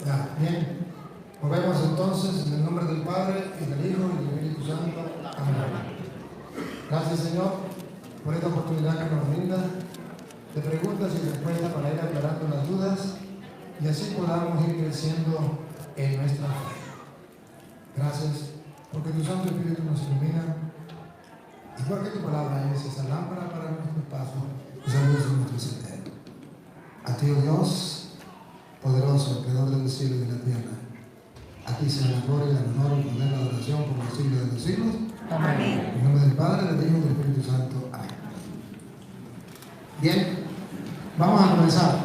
Ya, bien. Movemos entonces en el nombre del Padre, y del Hijo, y del Espíritu Santo. Amén. Gracias, Señor, por esta oportunidad que nos brinda de preguntas y respuestas para ir aclarando las dudas y así podamos ir creciendo en nuestra fe. Gracias, porque tu Santo Espíritu nos ilumina y porque tu palabra es esa lámpara para nuestros pasos y esa luz en nuestro sendero. A ti, oh Dios, poderoso, creador del cielo y de la tierra, a ti sea la gloria, el honor, el poder, la adoración por los siglos de los siglos. Amén. En nombre del Padre, del Hijo y del Espíritu Santo. Amén. Bien, vamos a comenzar.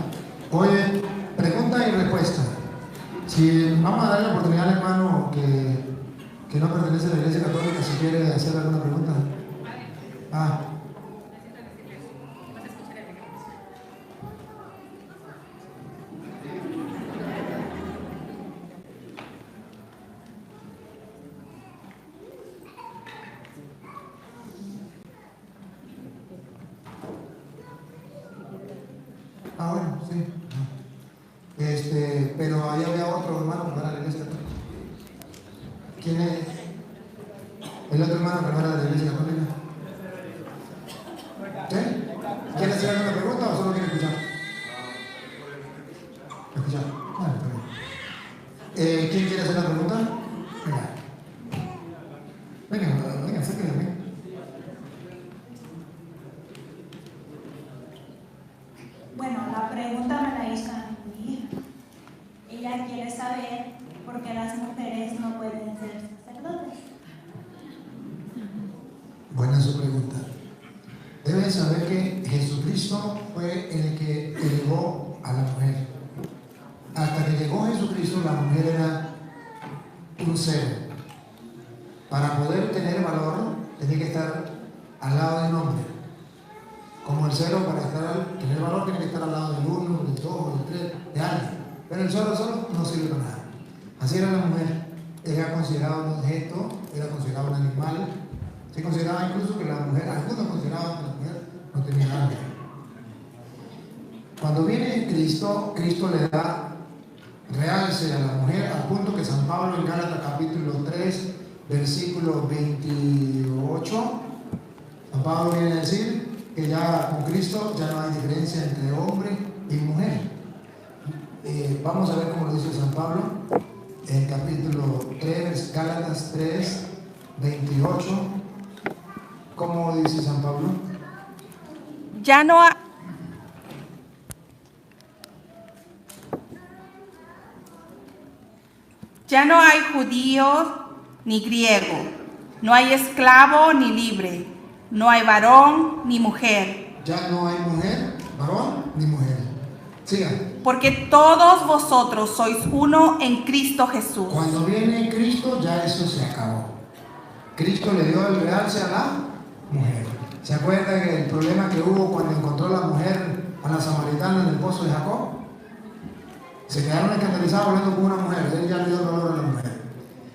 Hoy pregunta y respuesta. Si vamos a darle la oportunidad al hermano que no pertenece a la Iglesia Católica, si quiere hacer alguna pregunta. Bueno, sí. Pero ahí había otro hermano que no era de la Iglesia Católica. ¿Quién es? ¿El otro hermano que no era de la Iglesia Católica? ¿Sí? ¿Quiere hacer alguna pregunta o solo quiere escuchar? Escuchar. Está bien. ¿Quién quiere hacer la pregunta? Venga, acérquense. Bueno, la pregunta me la hizo mi hija. Ella quiere saber por qué las mujeres no pueden ser sacerdotes. Buena su pregunta. Deben saber que Jesucristo fue el que elevó a la mujer. Hasta que llegó Jesucristo, la mujer era un cero. Para poder tener valor, tenía que estar al lado de un hombre. Como el cero, para tener valor, tiene que estar al lado del 1, del 2, del 3, de alguien. Pero el solo no sirve para nada. Así era la mujer. Era considerada un objeto, era considerada un animal. Se consideraba incluso que la mujer, algunos consideraban que la mujer no tenía nada. Cuando viene Cristo, Cristo le da realce a la mujer, al punto que San Pablo en Gálatas capítulo 3, versículo 28, San Pablo viene a decir que ya con Cristo ya no hay diferencia entre hombre y mujer. Vamos a ver cómo lo dice San Pablo en capítulo 3, Gálatas 3, 28. ¿Cómo dice San Pablo? Ya no hay judío ni griego, no hay esclavo ni libre, no hay varón ni mujer. Ya no hay mujer, varón ni mujer. Sigan. Porque todos vosotros sois uno en Cristo Jesús. Cuando viene Cristo, ya eso se acabó. Cristo le dio el realce a la mujer. ¿Se acuerdan el problema que hubo cuando encontró la mujer a la samaritana en el pozo de Jacob? Se quedaron escandalizados hablando con una mujer. Él ya le dio valor a la mujer.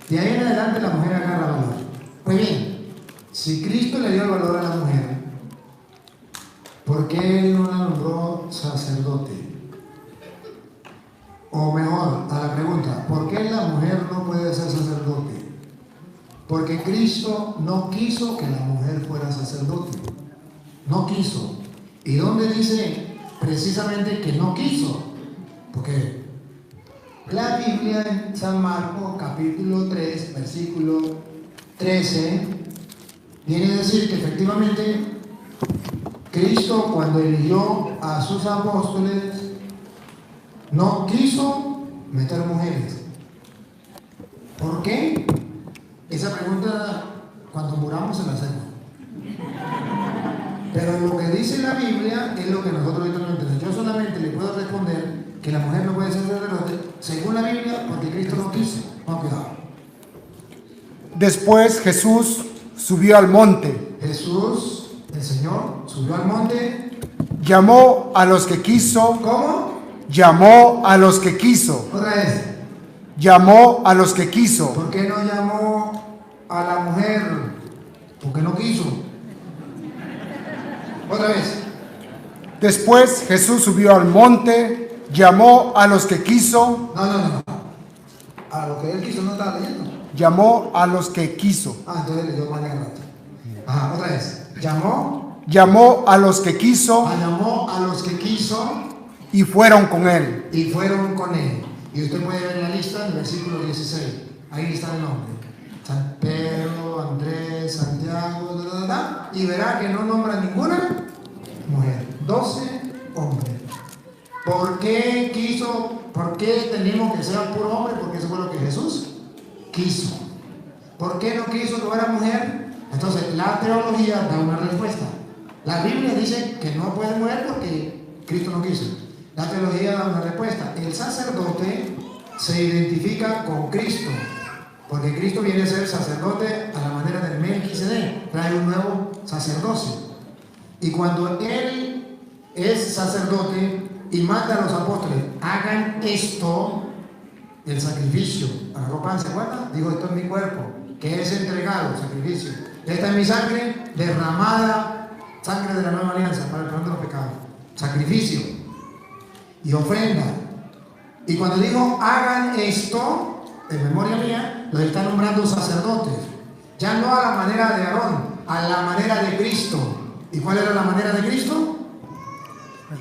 De ahí en adelante la mujer agarra valor. Pues bien, si Cristo le dio el valor a la mujer, ¿por qué Él no la nombró sacerdote? O mejor, a la pregunta, ¿por qué la mujer no puede ser sacerdote? Porque Cristo no quiso que la mujer fuera sacerdote. No quiso. ¿Y dónde dice precisamente que no quiso? Porque la Biblia en San Marcos capítulo 3, versículo 13, viene a decir que efectivamente Cristo, cuando eligió a sus apóstoles, no quiso meter mujeres. ¿Por qué? Esa pregunta cuando muramos se la hacemos. Pero lo que dice la Biblia es lo que nosotros ahorita no entendemos. Yo solamente le puedo responder que la mujer no puede ser sacerdote según la Biblia porque Cristo no quiso. Vamos, cuidado. Después Jesús subió al monte. Jesús, el Señor, subió al monte. Llamó a los que quiso. ¿Cómo? Llamó a los que quiso. Otra vez. Llamó a los que quiso. ¿Por qué no llamó a la mujer? Porque no quiso. Otra vez. Después Jesús subió al monte Llamó a los que quiso. No. A lo que él quiso no estaba leyendo. Llamó a los que quiso. Entonces leyó más de rato. Ajá, otra vez. Llamó a los que quiso Llamó a los que quiso y fueron con él. y fueron con él. Y usted puede ver en la lista, en el versículo 16. Ahí está el nombre. San Pedro, Andrés, Santiago, y verá que no nombra ninguna mujer. 12 hombres. ¿Por qué quiso? ¿Por qué tenemos que ser puro hombre? Porque eso fue lo que Jesús quiso. ¿Por qué no quiso que fuera mujer? Entonces, la teología da una respuesta. La Biblia dice que no puede mujer porque Cristo no quiso. La teología da una respuesta. El sacerdote se identifica con Cristo, porque Cristo viene a ser sacerdote a la manera del Melquisedec, trae un nuevo sacerdocio. Y cuando él es sacerdote y manda a los apóstoles, hagan esto, el sacrificio, agarró pan, ¿se acuerdan? Digo, esto es mi cuerpo, que es entregado, sacrificio. Esta es mi sangre derramada, sangre de la nueva alianza para el perdón de los pecados. Sacrificio y ofrenda. Y cuando digo hagan esto, en memoria mía, lo está nombrando sacerdotes. Ya no a la manera de Aarón, a la manera de Cristo. ¿Y cuál era la manera de Cristo?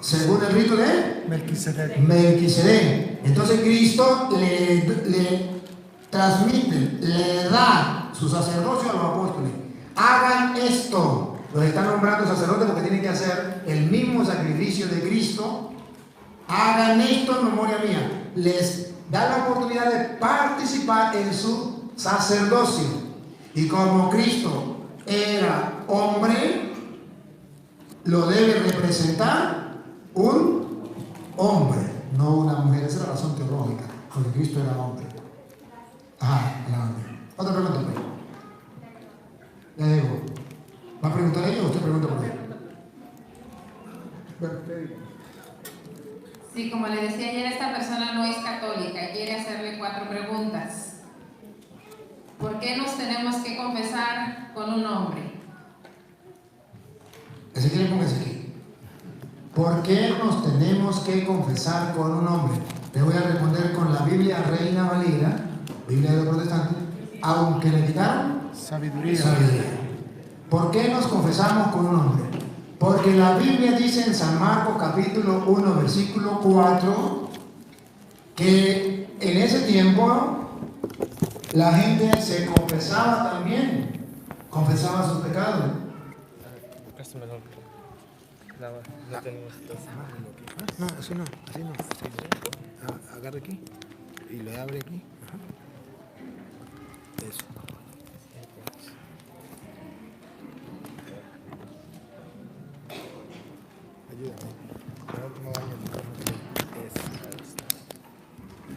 Según el rito de Melquisedec. Entonces Cristo le transmite, le da su sacerdocio a los apóstoles. Hagan esto. Los están nombrando sacerdotes porque tienen que hacer el mismo sacrificio de Cristo. Hagan esto en memoria mía. Les da la oportunidad de participar en su sacerdocio. Y como Cristo era hombre, lo debe representar un hombre, no una mujer. Esa es la razón teológica, porque Cristo era hombre. Otra pregunta, pues. Le digo, ¿va a preguntar ella o usted pregunta por ella? Sí, como le decía ayer, esta persona no es católica y quiere hacerle 4 preguntas. ¿Por qué nos tenemos que confesar con un hombre? Ese quiere póngase aquí. ¿Por qué nos tenemos que confesar con un hombre? Le voy a responder con la Biblia Reina Valera, Biblia de los protestantes, aunque le quitaron sabiduría. ¿Por qué nos confesamos con un hombre? Porque la Biblia dice en San Marcos capítulo 1 versículo 4 que en ese tiempo la gente se confesaba también, confesaba sus pecados. No, así no, así no. Agarra aquí y le abre aquí. Eso.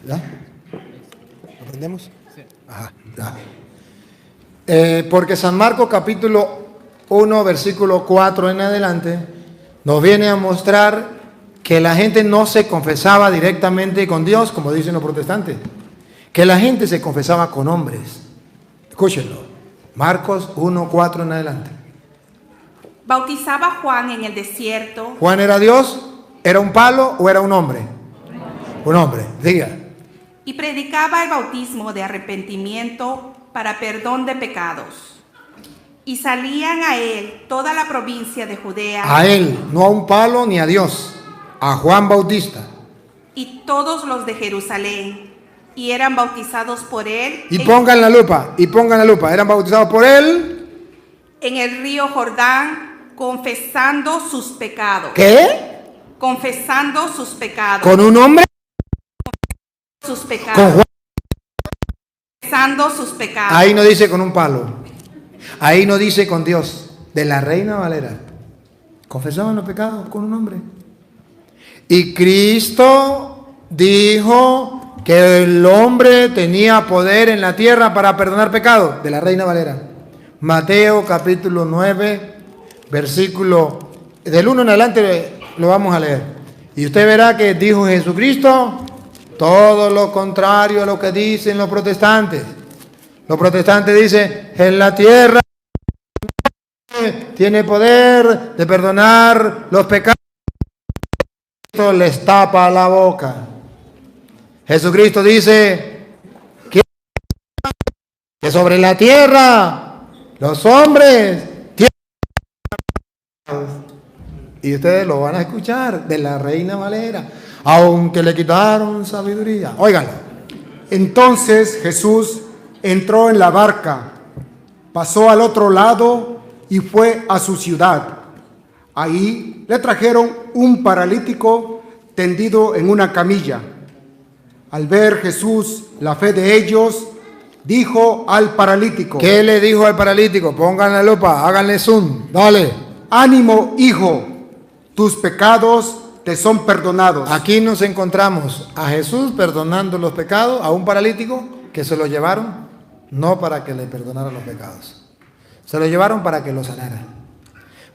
¿Ya? ¿Aprendemos? Sí. Ajá, ya. Porque San Marcos capítulo 1 versículo 4 en adelante nos viene a mostrar que la gente no se confesaba directamente con Dios, como dicen los protestantes, que la gente se confesaba con hombres. Escúchenlo, Marcos 1, 4 en adelante. Bautizaba Juan en el desierto. ¿Juan era Dios? ¿Era un palo o era un hombre? Un hombre, diga. Y predicaba el bautismo de arrepentimiento para perdón de pecados. Y salían a él toda la provincia de Judea. A él, no a un palo ni a Dios, a Juan Bautista. Y todos los de Jerusalén. Y eran bautizados por él. Y pongan la lupa, eran bautizados por él. En el río Jordán, confesando sus pecados. ¿Qué? Confesando sus pecados. ¿Con un hombre? Sus pecados. Con Juan. Confesando sus pecados. Ahí no dice con un palo. Ahí no dice con Dios. De la Reina Valera. Confesaban los pecados con un hombre. Y Cristo dijo que el hombre tenía poder en la tierra para perdonar pecados. De la Reina Valera. Mateo capítulo 9, versículo del 1 en adelante lo vamos a leer. Y usted verá que dijo Jesucristo todo lo contrario a lo que dicen los protestantes. Los protestantes dicen, en la tierra tiene poder de perdonar los pecados. les tapa la boca. Jesucristo dice que sobre la tierra los hombres tienen, y ustedes lo van a escuchar de la Reina Valera, aunque le quitaron sabiduría. Óiganlo. Entonces Jesús entró en la barca, pasó al otro lado y fue a su ciudad. Ahí le trajeron un paralítico tendido en una camilla. Al ver Jesús la fe de ellos, dijo al paralítico: ¿Qué le dijo al paralítico? Pongan la lupa, háganle zoom, dale. Ánimo, hijo, tus pecados te son perdonados. Aquí nos encontramos a Jesús perdonando los pecados a un paralítico que se lo llevaron no para que le perdonara los pecados, se lo llevaron para que lo sanara.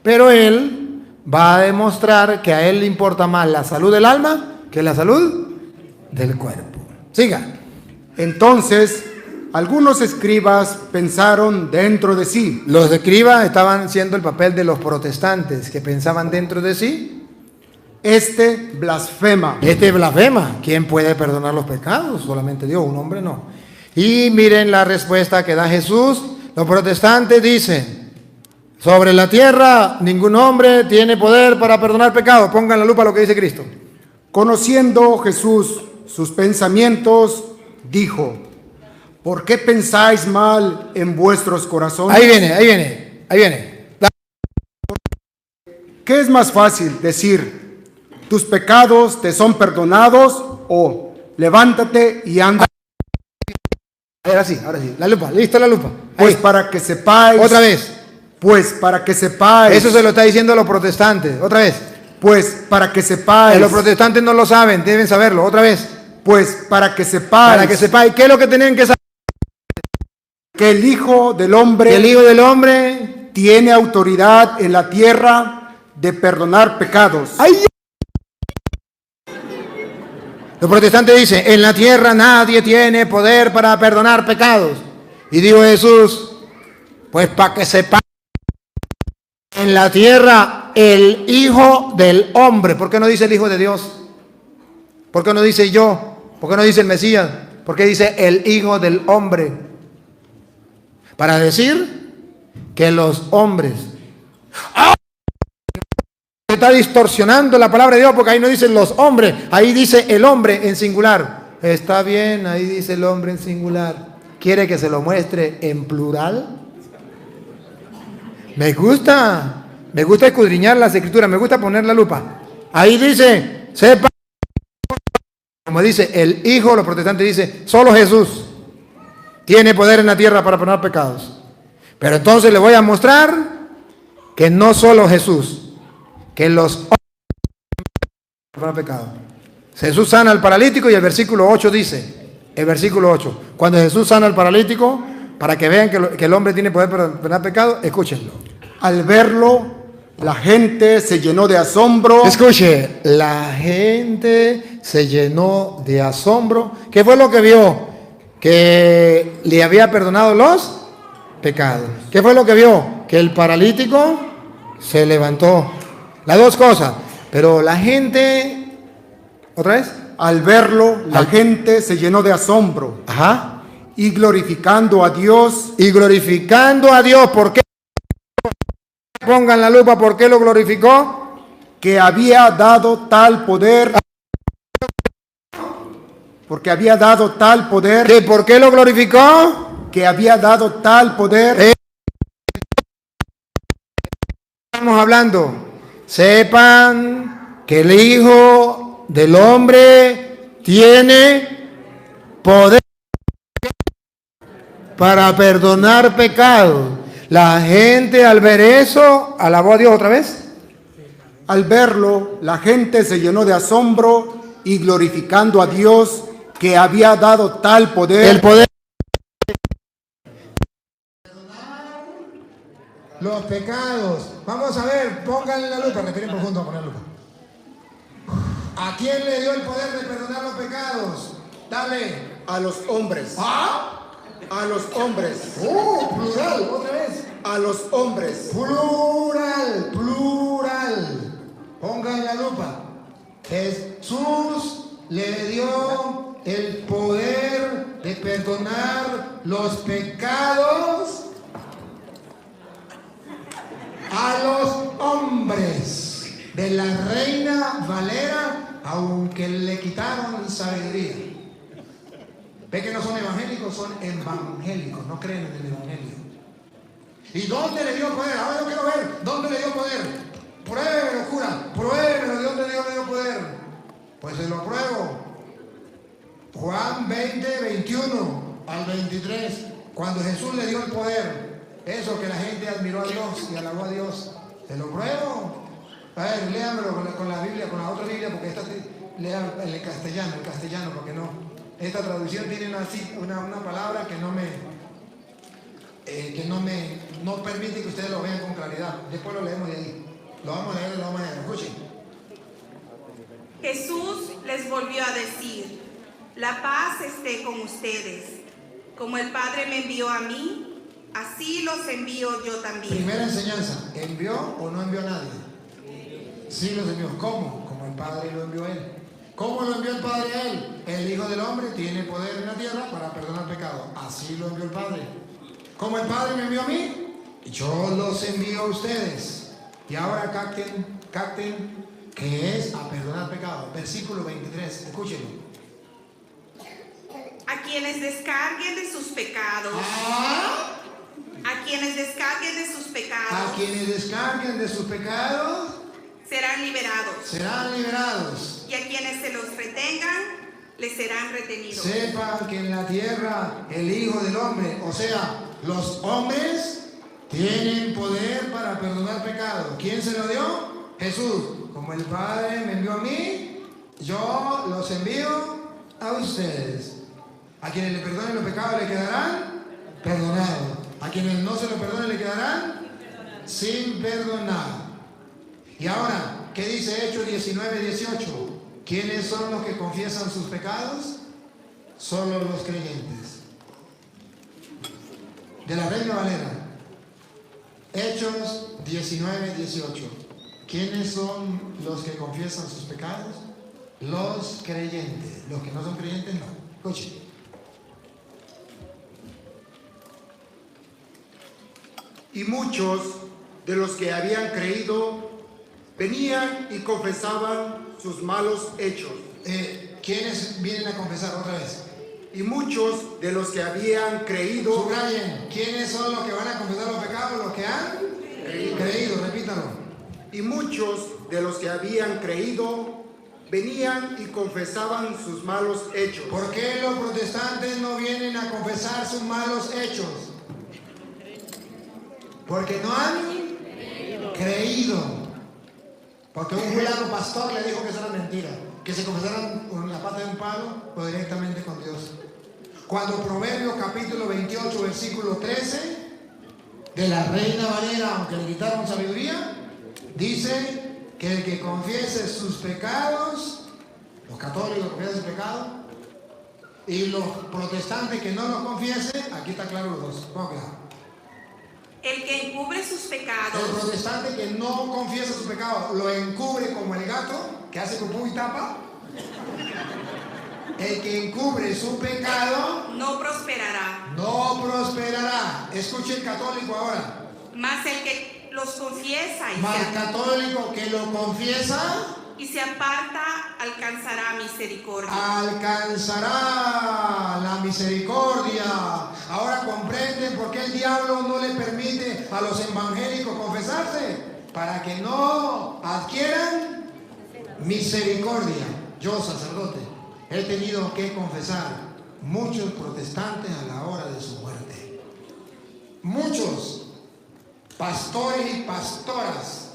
Pero él va a demostrar que a él le importa más la salud del alma que la salud del cuerpo. Siga. Entonces algunos escribas pensaron dentro de sí: Los escribas estaban haciendo el papel de los protestantes que pensaban dentro de sí: este blasfema. este blasfema. ¿Quién puede perdonar los pecados? Solamente Dios, un hombre no. Y miren la respuesta que da Jesús. Los protestantes dicen: sobre la tierra ningún hombre tiene poder para perdonar pecados. Pongan la lupa a lo que dice Cristo. Conociendo Jesús sus pensamientos, dijo: ¿por qué pensáis mal en vuestros corazones? Ahí viene. ¿Qué es más fácil decir: tus pecados te son perdonados, o levántate y anda? Ahora sí. La lupa, listo la lupa. Pues Ahí. para que sepáis. Otra vez. Pues para que sepáis. Eso se lo está diciendo a los protestantes. Otra vez. Pues para que sepáis. Los protestantes no lo saben, deben saberlo. Otra vez. Pues para que sepáis. Para que sepáis. ¿Qué es lo que tenían que saber? Que el Hijo del Hombre. Que el Hijo del Hombre tiene autoridad en la tierra de perdonar pecados. ¡Ay! Los protestantes dicen: en la tierra nadie tiene poder para perdonar pecados. Y dijo Jesús: pues para que sepa, en la tierra el Hijo del Hombre. ¿Por qué no dice el Hijo de Dios? ¿Por qué no dice yo? ¿Por qué no dice el Mesías? ¿Por qué dice el Hijo del Hombre? Para decir que los hombres... ¡Ah! Se está distorsionando la palabra de Dios, porque ahí no dice los hombres, ahí dice el hombre en singular. Está bien, ahí dice el hombre en singular. ¿Quiere que se lo muestre en plural? Me gusta escudriñar las escrituras, me gusta poner la lupa. Ahí dice: sepa, como dice el Hijo, los protestantes dicen: solo Jesús tiene poder en la tierra para perdonar pecados. Pero entonces le voy a mostrar que no solo Jesús, que los hombres perdonan pecados. Jesús sana al paralítico y el versículo 8 dice, cuando Jesús sana al paralítico, para que vean que el hombre tiene poder para perdonar pecados, escúchenlo. Al verlo, la gente se llenó de asombro. Escuche, la gente se llenó de asombro. ¿Qué fue lo que vio? Que le había perdonado los pecados. ¿Qué fue lo que vio? Que el paralítico se levantó. Las dos cosas. Pero la gente, ¿otra vez? Al verlo, la gente se llenó de asombro. Ajá. Y glorificando a Dios. ¿Por qué? Pongan la lupa, ¿por qué lo glorificó? Que había dado tal poder. Porque había dado tal poder. ¿Que por qué lo glorificó? Que había dado tal poder. Estamos hablando. Sepan que el Hijo del Hombre tiene poder para perdonar pecados. La gente al ver eso, alabó a Dios otra vez. Al verlo, la gente se llenó de asombro y glorificando a Dios que había dado tal poder. El poder. Los pecados. Vamos a ver, pónganle la lupa, respiren profundo a poner lupa. ¿A quién le dio el poder de perdonar los pecados? Dale. A los hombres. ¿Ah? A los hombres. Plural, otra vez. A los hombres. Plural. Pongan la lupa. Jesús le dio el poder de perdonar los pecados a los hombres de la Reina Valera, aunque le quitaron sabiduría. Ve que no son evangélicos, son evangélicos, no creen en el evangelio. ¿Y dónde le dio poder? Ahora yo quiero ver, ¿dónde le dio poder? Pruébelo, cura, pruébelo, ¿de dónde le dio poder? Pues se lo pruebo. Juan 20, 21 al 23, cuando Jesús le dio el poder, eso que la gente admiró a Dios y alabó a Dios, se lo pruebo. A ver, léamelo con la Biblia, con la otra Biblia, porque esta lea el castellano, porque no. Esta traducción tiene una palabra que no permite que ustedes lo vean con claridad. Después lo leemos de ahí. Lo vamos a leer, escuchen. Jesús les volvió a decir: la paz esté con ustedes. Como el Padre me envió a mí, así los envío yo también. Primera enseñanza, ¿envió o no envió a nadie? Sí los envió. ¿Cómo? Como el Padre lo envió a él. ¿Cómo lo envió el Padre a él? El Hijo del Hombre tiene poder en la tierra para perdonar pecado. Así lo envió el Padre. Como el Padre me envió a mí, yo los envío a ustedes. Y ahora capten que es a perdonar pecado. Versículo 23, escúchenlo. A quienes descarguen de sus pecados. A quienes descarguen de sus pecados. A quienes descarguen de sus pecados. Serán liberados. Serán liberados. Y a quienes se los retengan, les serán retenidos. Sepan que en la tierra el Hijo del Hombre, o sea, los hombres, tienen poder para perdonar pecados. ¿Quién se lo dio? Jesús. Como el Padre me envió a mí, yo los envío a ustedes. A quienes le perdonen los pecados le quedarán perdonados. A quienes no se los perdonen le quedarán sin perdonar. Y ahora, ¿qué dice Hechos 19, 18? ¿Quiénes son los que confiesan sus pecados? Solo los creyentes. De la Reina Valera. Hechos 19, 18. ¿Quiénes son los que confiesan sus pecados? Los creyentes. Los que no son creyentes, no. Escuchen. Y muchos de los que habían creído venían y confesaban sus malos hechos. ¿Quiénes vienen a confesar otra vez? Y muchos de los que habían creído. Subrayen. ¿Quiénes son los que van a confesar los pecados? Los que han creído. Repítalo. Y muchos de los que habían creído venían y confesaban sus malos hechos. ¿Por qué los protestantes no vienen a confesar sus malos hechos? Porque no han creído. Porque un fulano pastor le dijo que eso era mentira, que se confesaran con la pata de un palo o directamente con Dios. Cuando Proverbios capítulo 28 versículo 13 de la Reina Valera, aunque le quitaron sabiduría, dice que el que confiese sus pecados, los católicos confiesan sus pecados, y los protestantes que no los confiesen, aquí está claro los dos. ¿Cómo queda? El que encubre sus pecados. El protestante que no confiesa sus pecados, lo encubre como el gato que hace pupú y tapa. El que encubre su pecado no prosperará. No prosperará. Escuche el católico ahora. Mas el que los confiesa Mas católico que lo confiesa y se aparta alcanzará misericordia. Alcanzará la misericordia. Ahora comprenden por qué el diablo no le permite a los evangélicos confesarse, para que no adquieran misericordia. Yo, sacerdote, he tenido que confesar muchos protestantes a la hora de su muerte. Muchos pastores y pastoras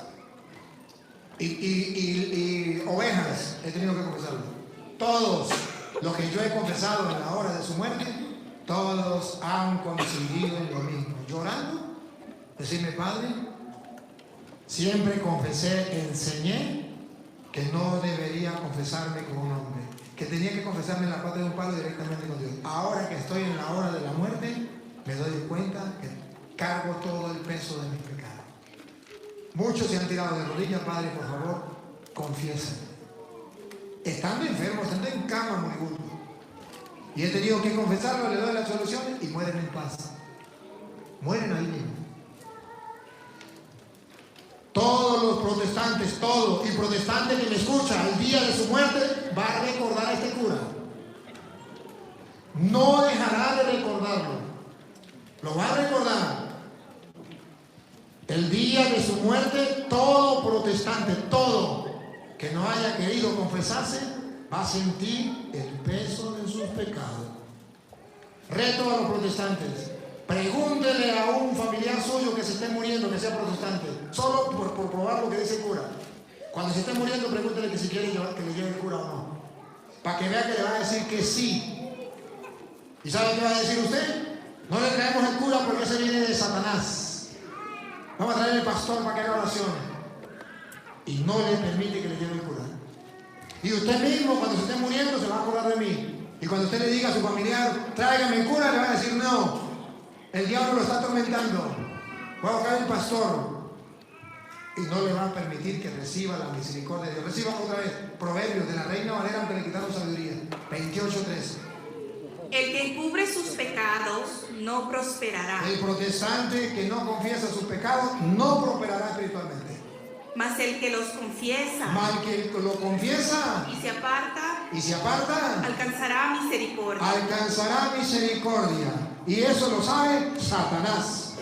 y ovejas he tenido que confesarlo. Todos los que yo he confesado en la hora de su muerte, todos han coincidido en lo mismo, llorando, decirme: Padre, siempre confesé, enseñé que no debería confesarme con un hombre, que tenía que confesarme en la pata de un palo directamente con Dios. Ahora que estoy en la hora de la muerte, me doy cuenta que cargo todo el peso de mis pecados. Muchos se han tirado de rodillas: Padre, por favor, confiesen. estando enfermo, estando en cama, moribundo. Y he tenido que confesarlo, le doy las soluciones y mueren en paz. Mueren ahí mismo. Todos los protestantes, todos, y protestante que me escucha, el día de su muerte va a recordar a este cura. No dejará de recordarlo. Lo va a recordar. El día de su muerte, todo protestante, todo que no haya querido confesarse, va a sentir el peso de sus pecados. Reto a los protestantes. Pregúntele a un familiar suyo que se esté muriendo, que sea protestante, solo por probar lo que dice el cura. Cuando se esté muriendo, pregúntele que si quiere que le lleve el cura o no. Para que vea que le va a decir que sí. ¿Y sabe qué va a decir usted? No le traemos el cura porque ese viene de Satanás. Vamos a traer el pastor para que haga oración. Y no le permite que le lleve el cura. Y usted mismo, cuando se esté muriendo, se va a acordar de mí. Y cuando usted le diga a su familiar, tráigame el cura, le va a decir no. El diablo lo está atormentando. Va a buscar el pastor y no le va a permitir que reciba la misericordia de Dios. Reciba otra vez Proverbios de la Reina Valera, aunque le quitaron sabiduría. 28:13. El que encubre sus pecados no prosperará, El protestante que no confiesa sus pecados no prosperará espiritualmente. mas el que los confiesa Mal que lo confiesa y se aparta y se aparta, alcanzará misericordia. alcanzará misericordia. Y eso lo sabe Satanás.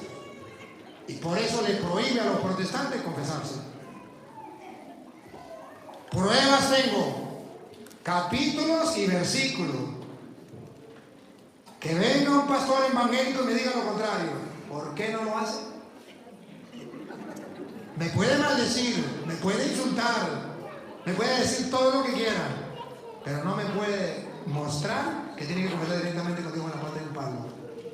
Y por eso le prohíbe a los protestantes confesarse. Pruebas tengo, capítulos y versículos. Que venga un pastor evangélico y me diga lo contrario. ¿Por qué no lo hace? Me puede maldecir, me puede insultar, me puede decir todo lo que quiera, pero no me puede mostrar que tiene que confesar directamente con Dios en la parte del palo.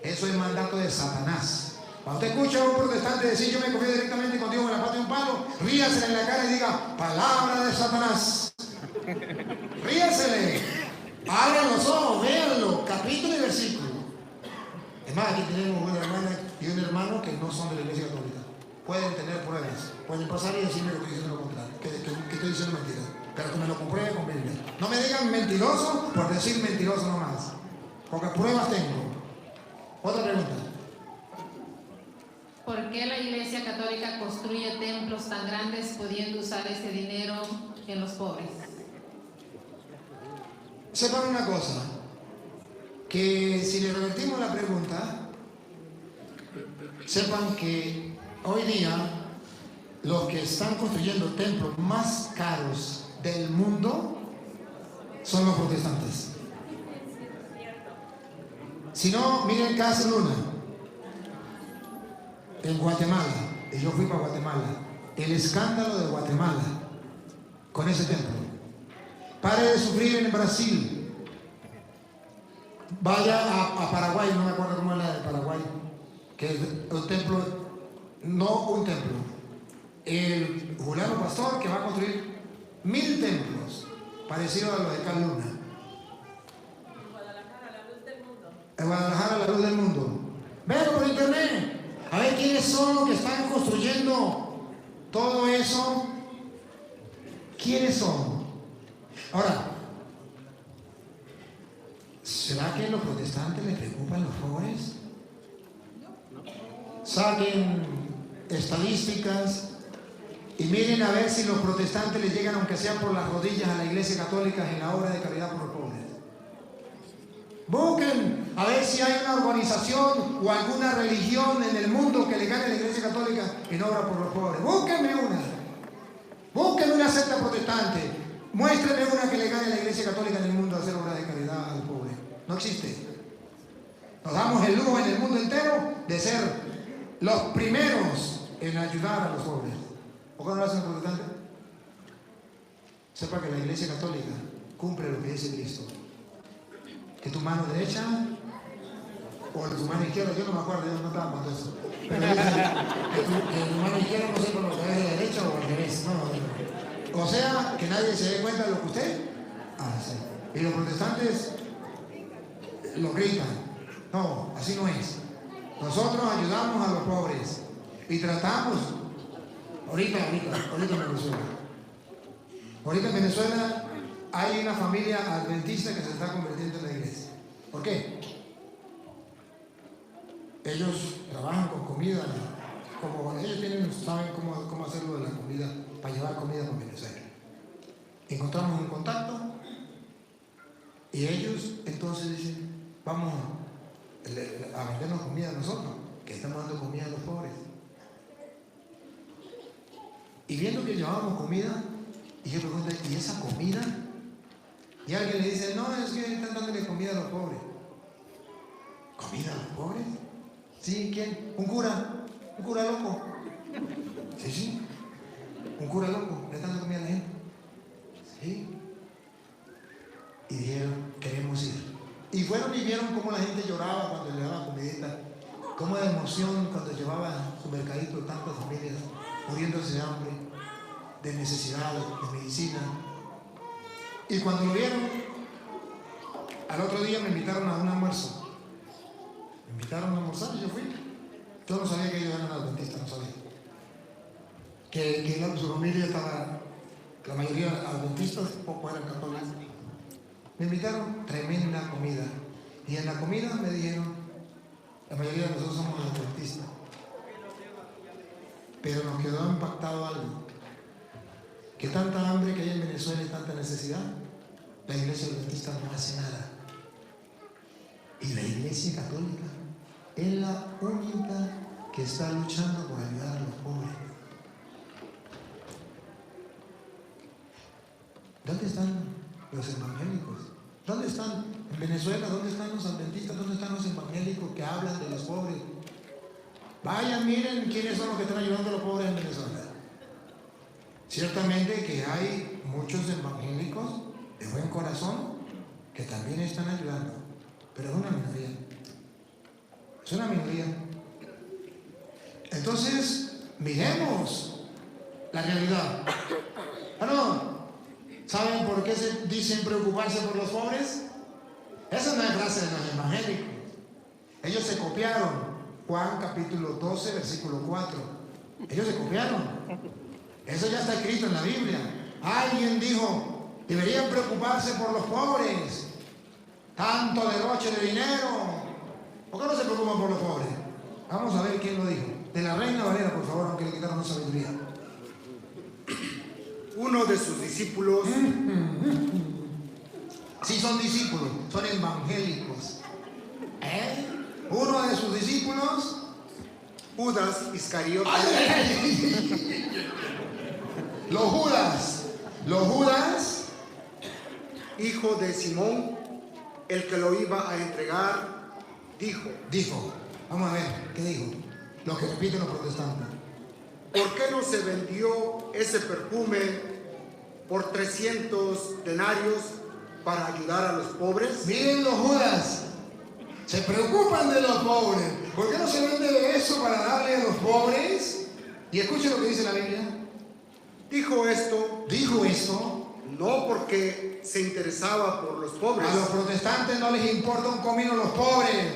Eso es mandato de Satanás. Cuando usted escucha a un protestante decir yo me confieso directamente con Dios en la parte de un palo, ríasele en la cara y diga palabra de Satanás. Ríasele. Abran los ojos, véanlo, capítulo y versículo. Es más, aquí tenemos una hermana y un hermano que no son de la Iglesia Católica. Pueden tener pruebas, pueden pasar y decirme lo que dicen lo contrario, que estoy diciendo mentira, pero que me lo compruebe con Biblia. No me digan mentiroso por decir mentiroso nomás, porque pruebas tengo. Otra pregunta. ¿Por qué la Iglesia Católica construye templos tan grandes pudiendo usar ese dinero en los pobres? Sepan una cosa, que si le revertimos la pregunta, sepan que hoy día los que están construyendo templos más caros del mundo son los protestantes. Si no, miren Casa Luna en Guatemala, y yo fui para Guatemala, el escándalo de Guatemala con ese templo. Pare de sufrir en Brasil. Vaya a Paraguay, no me acuerdo cómo es la de Paraguay, que es un templo, no un templo, el Juliano Pastor que va a construir 1000 templos parecidos a los de Casa Luna. En Guadalajara, la luz del mundo. En Guadalajara, la luz del mundo. Véanlo por internet. A ver quiénes son los que están construyendo todo eso. ¿Quiénes son? Ahora, ¿será que a los protestantes les preocupan los pobres? Saquen estadísticas y miren a ver si los protestantes les llegan, aunque sea por las rodillas, a la Iglesia Católica en la obra de caridad por los pobres. Busquen a ver si hay una organización o alguna religión en el mundo que le gane a la Iglesia Católica en obra por los pobres. Búsquenme una. Búsquenme una secta protestante. Muéstrenme una que le gane a la Iglesia Católica en el mundo a hacer obra de caridad al pobre. No existe. Nos damos el lujo en el mundo entero de ser los primeros en ayudar a los pobres. ¿O cuándo lo hacen los protestantes? Sepa que la Iglesia Católica cumple lo que dice Cristo. Que tu mano derecha o tu mano izquierda, yo no me acuerdo, yo no estaba cuando eso. Pero dice que tu mano izquierda no sé por lo que es de la derecha o al revés. No. O sea, que nadie se dé cuenta de lo que usted hace. Y los protestantes lo gritan. No, así no es. Nosotros ayudamos a los pobres y tratamos. Ahorita en Venezuela. Ahorita en Venezuela hay una familia adventista que se está convirtiendo en la iglesia. ¿Por qué? Ellos trabajan con comida, como ellos saben cómo hacerlo de la comida, para llevar comida para Venezuela. Encontramos un contacto y ellos entonces dicen, vamos a vendernos comida a nosotros, que estamos dando comida a los pobres. Y viendo que llevábamos comida, y yo pregunto, ¿y esa comida? Y alguien le dice, no, es que están dándole comida a los pobres. ¿Comida a los pobres? Sí, ¿quién? Un cura loco. Sí, un cura loco, le están dando comida a la gente. Sí. Y dijeron, queremos ir. Y fueron y vieron cómo la gente lloraba cuando le daba comidita, cómo de emoción cuando llevaba su mercadito tantas familias muriéndose de hambre, de necesidad, de medicina. Y cuando lo vieron, al otro día me invitaron a un almuerzo. Me invitaron a almorzar y yo fui. Yo no sabía que ellos eran adventistas, no sabía. Que su familia estaba, la mayoría adventistas, poco eran católicos. Me invitaron, tremenda comida. Y en la comida me dijeron, la mayoría de nosotros somos adventistas. Pero nos quedó impactado algo. Que tanta hambre que hay en Venezuela y tanta necesidad, la iglesia adventista no hace nada. Y la iglesia católica es la única que está luchando por ayudar a los pobres. ¿Dónde están los evangélicos? ¿Dónde están en Venezuela? ¿Dónde están los adventistas? ¿Dónde están los evangélicos que hablan de los pobres? Vayan, miren quiénes son los que están ayudando a los pobres en Venezuela. Ciertamente que hay muchos evangélicos de buen corazón que también están ayudando, pero es una minoría. Es una minoría. Entonces, miremos la realidad. Bueno, ¿saben por qué se dicen preocuparse por los pobres? Esa no es frase de los evangélicos. Ellos se copiaron Juan capítulo 12, versículo 4. Ellos se copiaron. Eso ya está escrito en la Biblia. Alguien dijo, deberían preocuparse por los pobres. Tanto derroche de dinero. ¿Por qué no se preocupan por los pobres? Vamos a ver quién lo dijo. De la Reina Valera, por favor, aunque le quitaron sabiduría. Uno de sus discípulos. Sí, son discípulos, son evangélicos. Uno de sus discípulos, Judas Iscariote. Los Judas, Hijo de Simón, el que lo iba a entregar, dijo, vamos a ver, ¿qué dijo? Lo que repiten los protestantes. ¿por qué no se vendió ese perfume por 300 denarios para ayudar a los pobres? Miren los Judas, se preocupan de los pobres. ¿Por qué no se vende eso para darle a los pobres? Y escuchen lo que dice la Biblia. Dijo esto No porque se interesaba por los pobres. A los protestantes no les importa un comino los pobres.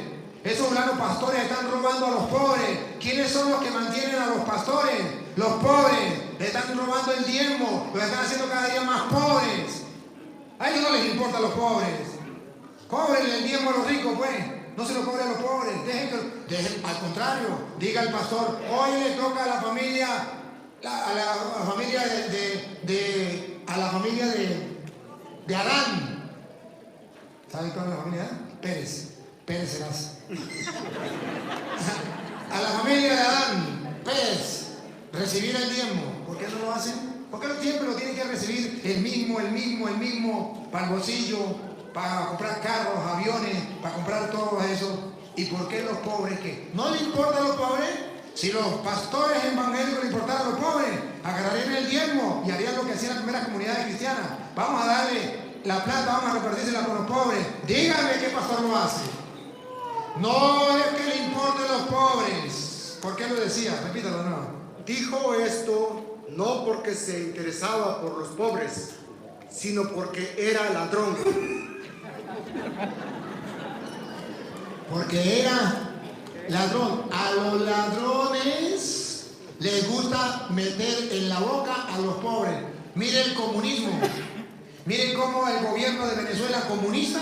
Esos blancos pastores están robando a los pobres. ¿Quiénes son los que mantienen a los pastores? Los pobres. Le están robando el diezmo. Los están haciendo cada día más pobres. A ellos no les importa a los pobres. Cóbrenle el diezmo a los ricos, pues. No se lo cobre a los pobres. Dejen, al contrario, diga el pastor, hoy le toca a la familia, a la familia de Adán. ¿Saben cuál es la familia de Adán? Pérez serás. A la familia de Adán, Pérez, recibir el diezmo. ¿Por qué no lo hacen? ¿Por qué siempre lo tienen que recibir el mismo, para el bolsillo, para comprar carros, aviones, para comprar todo eso? ¿Y por qué los pobres qué? ¿No le importa a los pobres? Si los pastores evangélicos le importaran a los pobres, agarrarían el diezmo y harían lo que hacían las primeras comunidades cristianas. Vamos a darle la plata, vamos a repartírsela con los pobres. Díganme qué pastor lo hace. No es que le importen los pobres. ¿Por qué lo decía? Repítalo, no. Dijo esto no porque se interesaba por los pobres, sino porque era ladrón. Porque era ladrón. A los ladrones les gusta meter en la boca a los pobres. Mire el comunismo. Miren cómo el gobierno de Venezuela comunista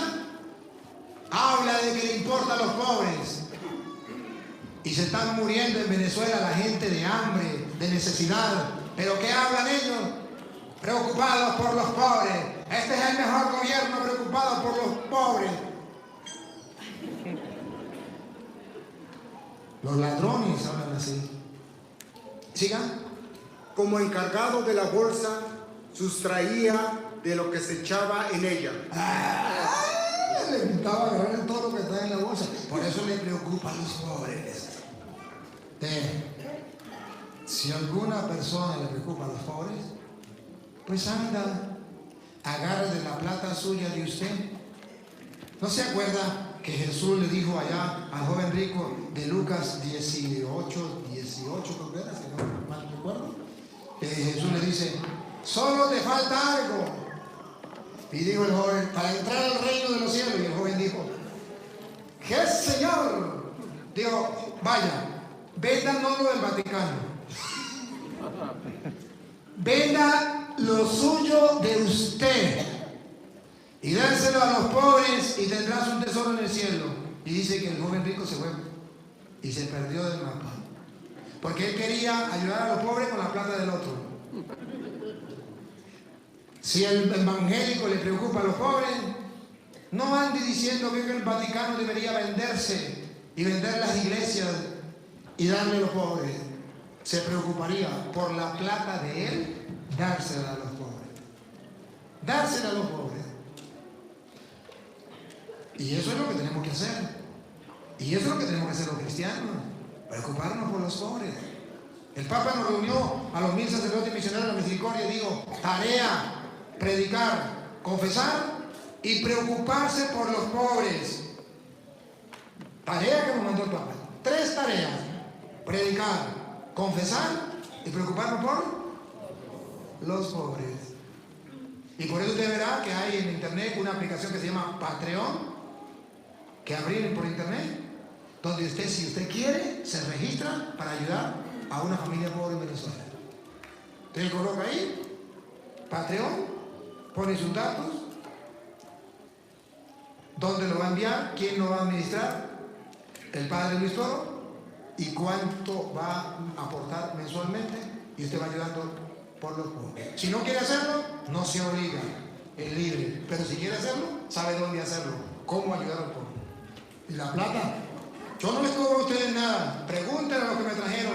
habla de que le importa a los pobres. Y se están muriendo en Venezuela la gente de hambre, de necesidad. ¿Pero qué hablan ellos? Preocupados por los pobres. Este es el mejor gobierno, preocupado por los pobres. Los ladrones hablan así. Sigan. Como encargado de la bolsa, sustraía de lo que se echaba en ella. Le gustaba agarrar todo lo que está en la bolsa. Por eso le preocupa a los pobres. Si alguna persona le preocupa a los pobres, pues anda, agarre de la plata suya de usted. ¿No se acuerda que Jesús le dijo allá al joven rico de Lucas 18, creo que era, si no mal recuerdo? Jesús le dice, solo te falta algo. Y dijo el joven, para entrar al reino de los cielos. Y el joven dijo, ¿qué, Señor? Digo, vaya, venda no lo del Vaticano, venda lo suyo de usted y dárselo a los pobres y tendrás un tesoro en el cielo. Y dice que el joven rico se fue y se perdió del mapa, porque él quería ayudar a los pobres con la plata del otro. Si el evangélico le preocupa a los pobres, no ande diciendo que el Vaticano debería venderse y vender las iglesias y darle a los pobres. Se preocuparía por la plata de él, dársela a los pobres. Dársela a los pobres. Y eso es lo que tenemos que hacer. Y eso es lo que tenemos que hacer los cristianos. Preocuparnos por los pobres. El Papa nos reunió a los 1000 sacerdotes misioneros de la misericordia y dijo, tarea, predicar, confesar y preocuparse por los pobres. Tarea que nos mandó el Papa. 3 tareas. Predicar, confesar y preocuparnos por los pobres. Y por eso usted verá que hay en internet una aplicación que se llama Patreon, que abrir por internet, donde usted, si usted quiere, se registra para ayudar a una familia pobre en Venezuela. Usted coloca ahí Patreon, pone sus datos, dónde lo va a enviar, quién lo va a administrar, el padre Luis Toro, y cuánto va a aportar mensualmente, y usted va ayudando por los pobres. Si no quiere hacerlo, no se obliga, es libre, pero si quiere hacerlo, sabe dónde hacerlo, cómo ayudar al pobre. Y la plata, yo no les cobro a ustedes nada, pregúntenle a los que me trajeron,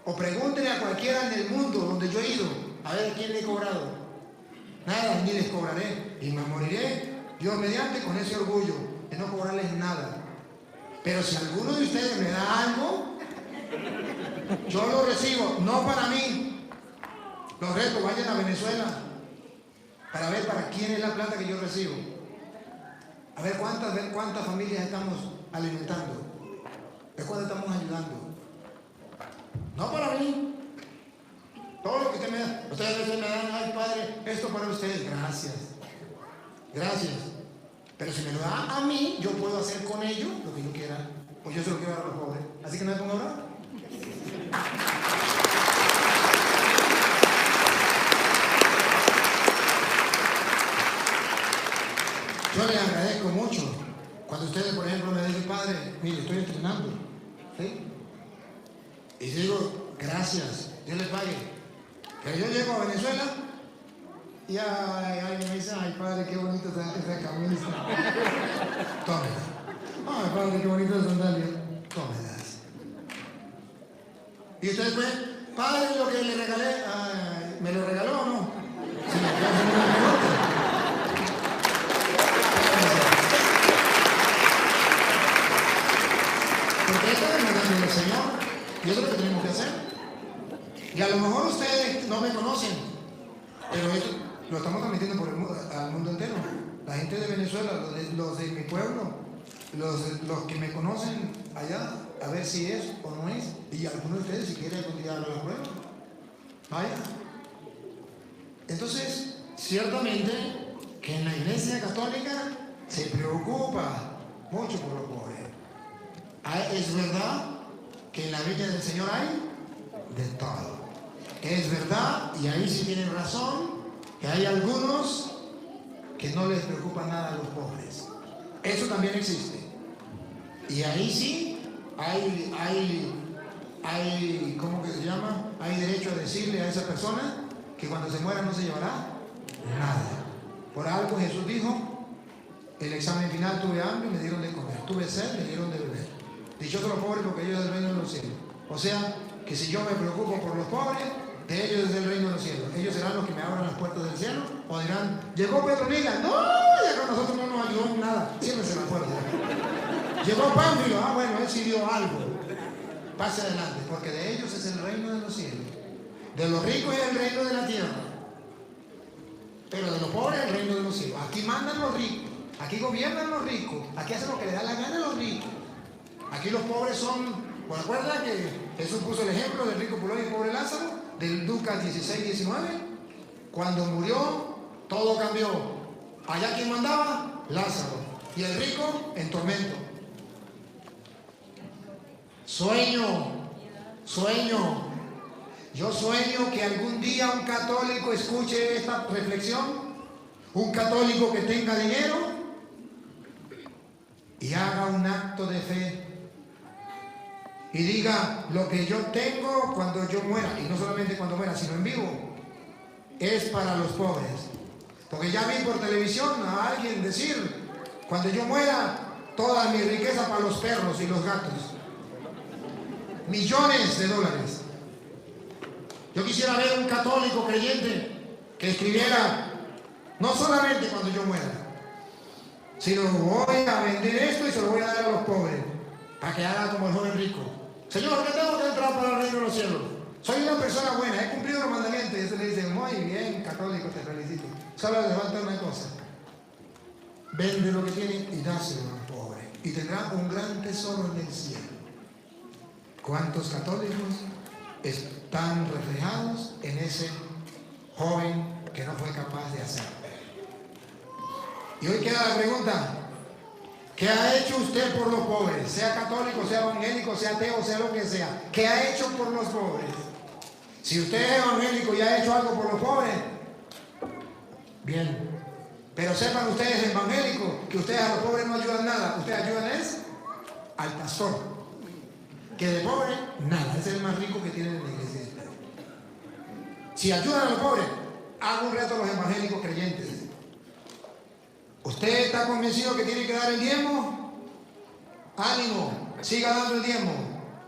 o pregúntenle a cualquiera en el mundo donde yo he ido, a ver quién le he cobrado. Nada, ni les cobraré, y me moriré, Dios mediante, con ese orgullo de no cobrarles nada. Pero si alguno de ustedes me da algo, yo lo recibo, no para mí. Los reto, vayan a Venezuela para ver para quién es la plata que yo recibo. A ver cuántas familias estamos alimentando, de cuántas estamos ayudando. No para mí. Todo lo que usted me da, ustedes me dan, ay Padre, esto para ustedes, gracias. Gracias. Pero si me lo da a mí, yo puedo hacer con ellos lo que yo quiera. Pues yo se lo quiero dar a los pobres. Así que no me pongo a hablar. Yo les agradezco mucho cuando ustedes, por ejemplo, me dicen, Padre, mire, estoy entrenando. ¿Sí? Y digo, gracias, Dios les pague. Pero yo llego a Venezuela y me dice, ay Padre, qué bonito esa camisa. Tómela. Ay Padre, qué bonito esa sandalia. Tómelas. Y ustedes pues, Padre, lo que le regalé, ay, ¿me lo regaló o no? Sí, ya se me lo regaló. Porque esto es el mandato del Señor y eso es lo que tenemos que hacer. Y a lo mejor ustedes no me conocen, pero esto lo estamos transmitiendo al mundo entero. La gente de Venezuela, los de mi pueblo, los que me conocen allá, a ver si es o no es. Y algunos de ustedes, si quieren algún día hablar la prueba, vaya. Entonces, ciertamente que en la Iglesia Católica se preocupa mucho por los pobres. Es verdad que en la Viña del Señor hay de todo. Es verdad, y ahí sí tienen razón, que hay algunos que no les preocupa nada a los pobres. Eso también existe. Y ahí sí hay ¿cómo que se llama? Hay derecho a decirle a esa persona que cuando se muera no se llevará nada. Por algo Jesús dijo, el examen final tuve hambre y me dieron de comer, tuve sed y me dieron de beber. Dichosos los pobres porque ellos es el reino de los cielos. O sea, que si yo me preocupo por los pobres, de ellos es el reino de los cielos. Ellos serán los que me abran las puertas del cielo, o dirán, llegó Petronila, no, ya con nosotros no nos ayudó en nada, ciérrense la puerta. Llegó Pánfilo, bueno, él sí dio algo. Pase adelante, porque de ellos es el reino de los cielos. De los ricos es el reino de la tierra, pero de los pobres es el reino de los cielos. Aquí mandan los ricos, aquí gobiernan los ricos, aquí hacen lo que le da la gana a los ricos. Aquí los pobres son, ¿pues recuerdan que Jesús puso el ejemplo del rico pulón y el pobre Lázaro? Del Lucas 16-19. Cuando murió, todo cambió. Allá quien mandaba, Lázaro, y el rico en tormento. Sueño. Yo sueño que algún día un católico escuche esta reflexión, un católico que tenga dinero y haga un acto de fe y diga, lo que yo tengo cuando yo muera, y no solamente cuando muera, sino en vivo, es para los pobres. Porque ya vi por televisión a alguien decir, cuando yo muera, toda mi riqueza para los perros y los gatos. Millones de dólares. Yo quisiera ver un católico creyente que escribiera, no solamente cuando yo muera, sino voy a vender esto y se lo voy a dar a los pobres, para que haga como el joven rico. Señor, ¿qué tengo que entrar para el reino de los cielos? Soy una persona buena, he cumplido los mandamientos. Y eso le dice, muy bien, católico, te felicito. Solo le falta una cosa. Vende lo que tiene y dáselo a los pobres. Y tendrá un gran tesoro en el cielo. ¿Cuántos católicos están reflejados en ese joven que no fue capaz de hacerlo? Y hoy queda la pregunta, ¿qué ha hecho usted por los pobres? Sea católico, sea evangélico, sea ateo, sea lo que sea. ¿Qué ha hecho por los pobres? Si usted es evangélico y ha hecho algo por los pobres, bien. Pero sepan ustedes, evangélicos, que ustedes a los pobres no ayudan nada. Ustedes ayudan es al pastor. Que de pobre, nada. Ese es el más rico que tienen en la iglesia. Si ayudan a los pobres, hago un reto a los evangélicos creyentes. ¿Usted está convencido que tiene que dar el diezmo? Ánimo, siga dando el diezmo,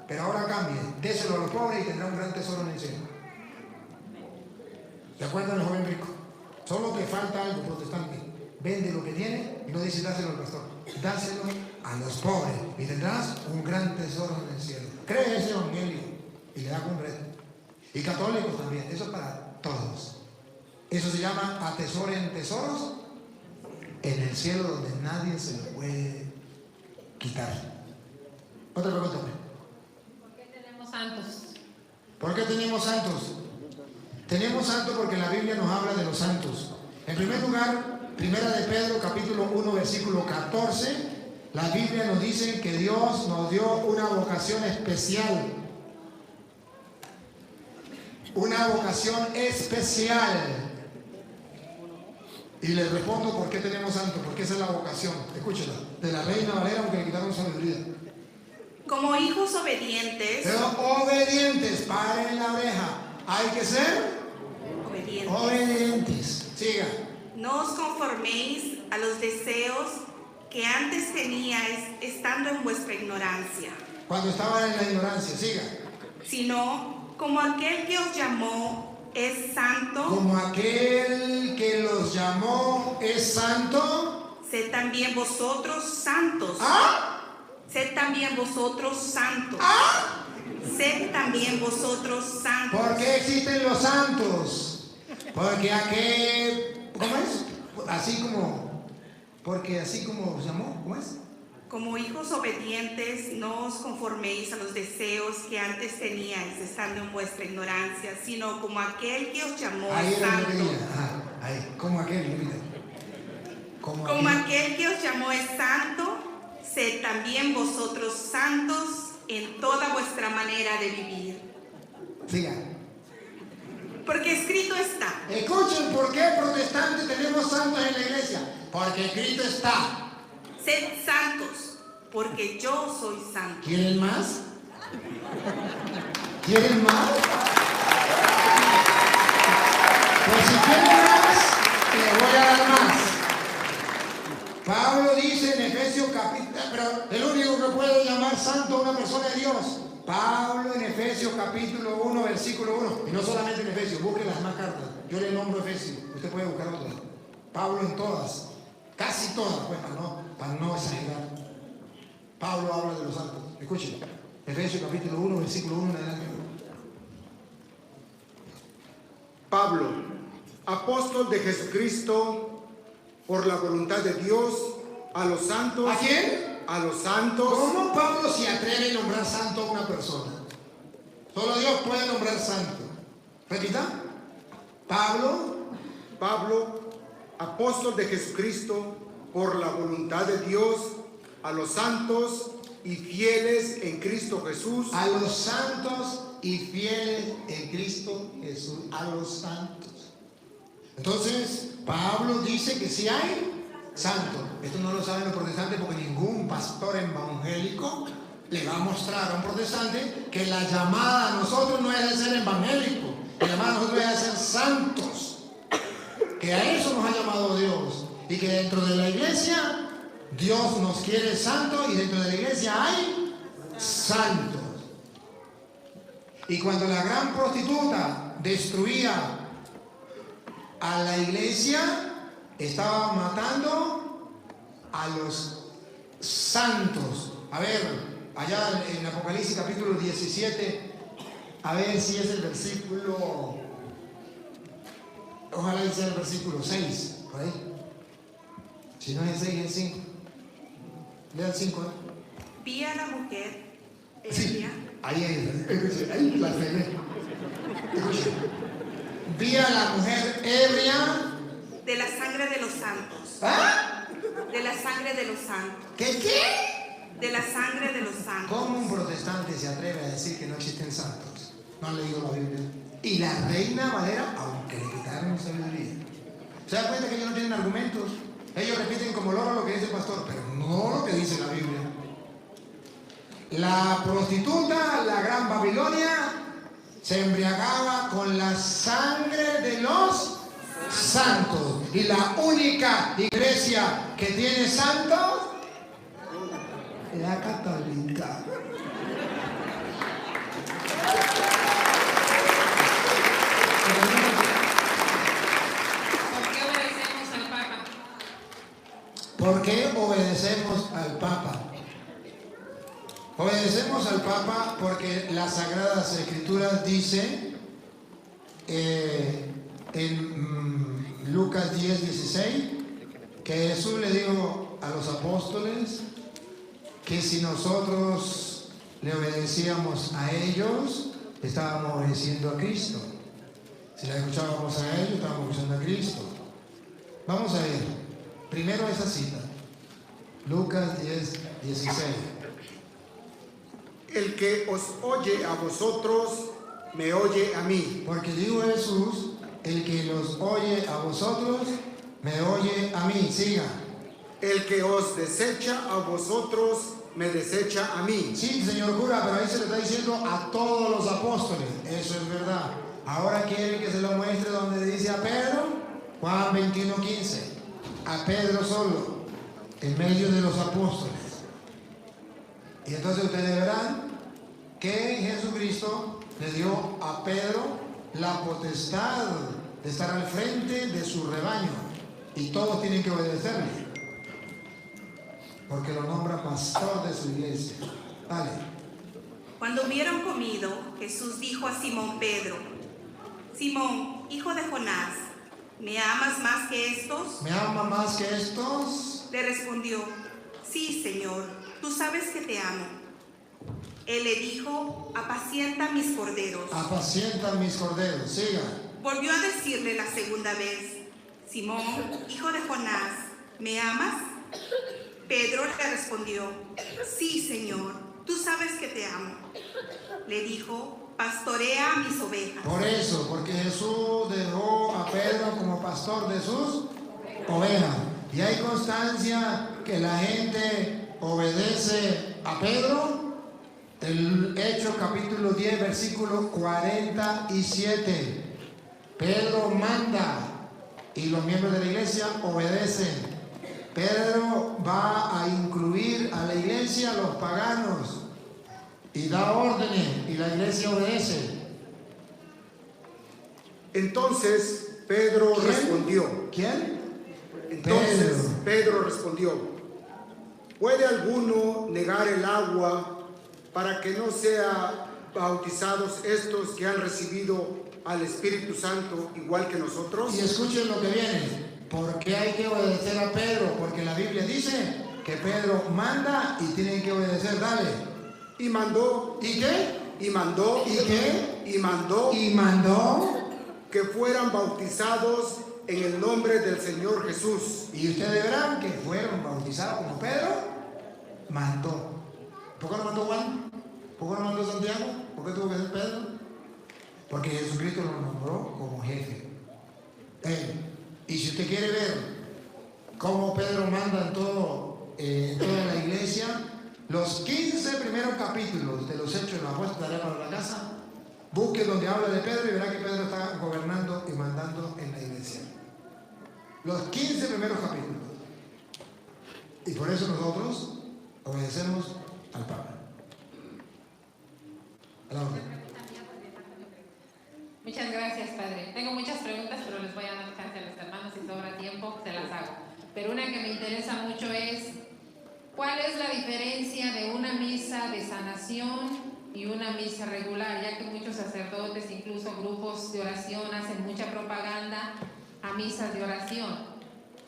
pero ahora cambie, déselo a los pobres y tendrá un gran tesoro en el cielo. ¿De acuerdo al joven rico? Solo te falta algo, protestante. Vende lo que tiene y no dice dáselo al pastor. Dáselo a los pobres y tendrás un gran tesoro en el cielo. Cree ese evangelio y le da un reto. Y católicos también, eso es para todos. Eso se llama atesoren tesoros en el cielo donde nadie se lo puede quitar. Otra pregunta. ¿Por qué tenemos santos? ¿Por qué tenemos santos? Tenemos santos porque la Biblia nos habla de los santos. En primer lugar, Primera de Pedro, capítulo 1, versículo 14, la Biblia nos dice que Dios nos dio una vocación especial. Una vocación especial. Y les respondo por qué tenemos santos, porque esa es la vocación. Escúchela, de la Reina Valera, aunque le quitaron sabiduría. Como hijos obedientes. Pero obedientes, paren la oreja. Hay que ser obedientes. Siga. No os conforméis a los deseos que antes teníais estando en vuestra ignorancia. Cuando estaban en la ignorancia, siga. Sino como aquel que os llamó es santo. Como aquel que los llamó es santo. Sed también vosotros santos. ¿Ah? Sed también vosotros santos. ¿Ah? Sed también vosotros santos. ¿Por qué existen los santos? Porque aquel... ¿Cómo es? Porque así como os llamó, ¿cómo es? Como hijos obedientes, no os conforméis a los deseos que antes teníais estando en vuestra ignorancia, sino como aquel que os llamó ahí es santo. Ahí, como aquel, mira. Como aquel que os llamó es santo, sed también vosotros santos en toda vuestra manera de vivir. Siga. Porque escrito está. Escuchen por qué protestantes tenemos santos en la iglesia. Porque escrito está. Sed santos, porque yo soy santo. ¿Quieren más? ¿Quieren más? Pues si quieren más, les voy a dar más. Pablo dice en Efesios capítulo, pero el único que puede llamar santo a una persona es Dios. Pablo en Efesios capítulo 1, versículo 1. Y no solamente en Efesios, busquen las más cartas. Yo le nombro Efesios, usted puede buscar otras. Pablo en todas, casi todas, pues para no exagerar. Pablo habla de los santos. Escuchen, Efesios capítulo 1, versículo 1 en adelante. Pablo, apóstol de Jesucristo, por la voluntad de Dios, a los santos. ¿A quién? A los santos. ¿Cómo Pablo se atreve a nombrar santo a una persona? Solo Dios puede nombrar santo. Repita. Pablo, apóstol de Jesucristo, por la voluntad de Dios, a los santos y fieles en Cristo Jesús. A los santos y fieles en Cristo Jesús. A los santos. Entonces, Pablo dice que sí hay santo. Esto no lo saben los protestantes porque ningún pastor evangélico le va a mostrar a un protestante que la llamada a nosotros no es de ser evangélico. La llamada a nosotros es de ser santos. Que a eso nos ha llamado Dios. Y que dentro de la iglesia Dios nos quiere santos y dentro de la iglesia hay santos. Y cuando la gran prostituta destruía a la iglesia, estaba matando a los santos. A ver, allá en Apocalipsis capítulo 17, a ver si es el versículo, ojalá sea el versículo 6, por ahí. Si no es el 6, es el 5. Lea el 5, Vi a la mujer sí, ebria. ahí la fe. Vi a la mujer ebria De la sangre de los santos. ¿Ah? De la sangre de los santos. ¿Qué? De la sangre de los santos. ¿Cómo un protestante se atreve a decir que no existen santos? No han leído la Biblia. Y la Reina Valera, aunque le quitaron sabiduría. ¿Se dan cuenta que ellos no tienen argumentos? Ellos repiten como loro lo que dice el pastor, pero no lo que dice la Biblia. La prostituta, la gran Babilonia, se embriagaba con la sangre de los santos. Y la única iglesia que tiene santos, la católica. ¿Por qué obedecemos al Papa? Obedecemos al Papa porque las Sagradas Escrituras dicen en Lucas 10:16 que Jesús le dijo a los apóstoles que si nosotros le obedecíamos a ellos, estábamos obedeciendo a Cristo. Si le escuchábamos a ellos, estábamos escuchando a Cristo. Vamos a ver. Primero esa cita, Lucas 10:16. El que os oye a vosotros, me oye a mí. Porque dijo Jesús, el que los oye a vosotros, me oye a mí. Siga. El que os desecha a vosotros, me desecha a mí. Sí, señor cura, pero ahí se le está diciendo a todos los apóstoles. Eso es verdad. Ahora quiere que se lo muestre donde dice a Pedro, Juan 21:15. A Pedro solo, en medio de los apóstoles. Y entonces ustedes verán que Jesucristo le dio a Pedro la potestad de estar al frente de su rebaño. Y todos tienen que obedecerle. Porque lo nombra pastor de su iglesia. Dale. Cuando hubieron comido, Jesús dijo a Simón Pedro: Simón, hijo de Jonás, ¿me amas más que estos? ¿Me ama más que estos? Le respondió: Sí, Señor, tú sabes que te amo. Él le dijo: apacienta mis corderos. Apacienta mis corderos. Siga. Volvió a decirle la segunda vez: Simón, hijo de Jonás, ¿me amas? Pedro le respondió: Sí, Señor, tú sabes que te amo. Le dijo: pastorea mis ovejas. Por eso, porque Jesús dejó a Pedro como pastor de sus ovejas. Y hay constancia que la gente obedece a Pedro. El Hechos capítulo 10, versículo 47. Pedro manda y los miembros de la iglesia obedecen. Pedro va a incluir a la iglesia, a los paganos, y da órdenes, y la iglesia obedece. Entonces Pedro ¿Quién? respondió. ¿Quién? Entonces Pedro respondió: ¿puede alguno negar el agua para que no sean bautizados estos que han recibido al Espíritu Santo igual que nosotros? Y escuchen lo que viene. ¿Por qué hay que obedecer a Pedro? Porque la Biblia dice que Pedro manda y tienen que obedecer. Dale. Y mandó. ¿Y qué? Y mandó. ¿Y qué? Y mandó. Y mandó. Que fueran bautizados en el nombre del Señor Jesús. Y ustedes verán que fueron bautizados como Pedro mandó. ¿Por qué no mandó Juan? ¿Por qué no mandó Santiago? ¿Por qué tuvo que ser Pedro? Porque Jesucristo lo nombró como jefe. Él. Y si usted quiere ver cómo Pedro manda en toda la iglesia, los 15 primeros capítulos de los Hechos de los Apóstoles, tarea para la casa, busque donde habla de Pedro y verá que Pedro está gobernando y mandando en la iglesia. Los 15 primeros capítulos. Y por eso nosotros obedecemos al Papa. A la orden. Muchas gracias, Padre. Tengo muchas preguntas, pero les voy a dar chance a los hermanos, si sobra tiempo, se las hago. Pero una que me interesa mucho es, ¿cuál es la diferencia de una misa de sanación y una misa regular? Ya que muchos sacerdotes, incluso grupos de oración, hacen mucha propaganda a misas de oración.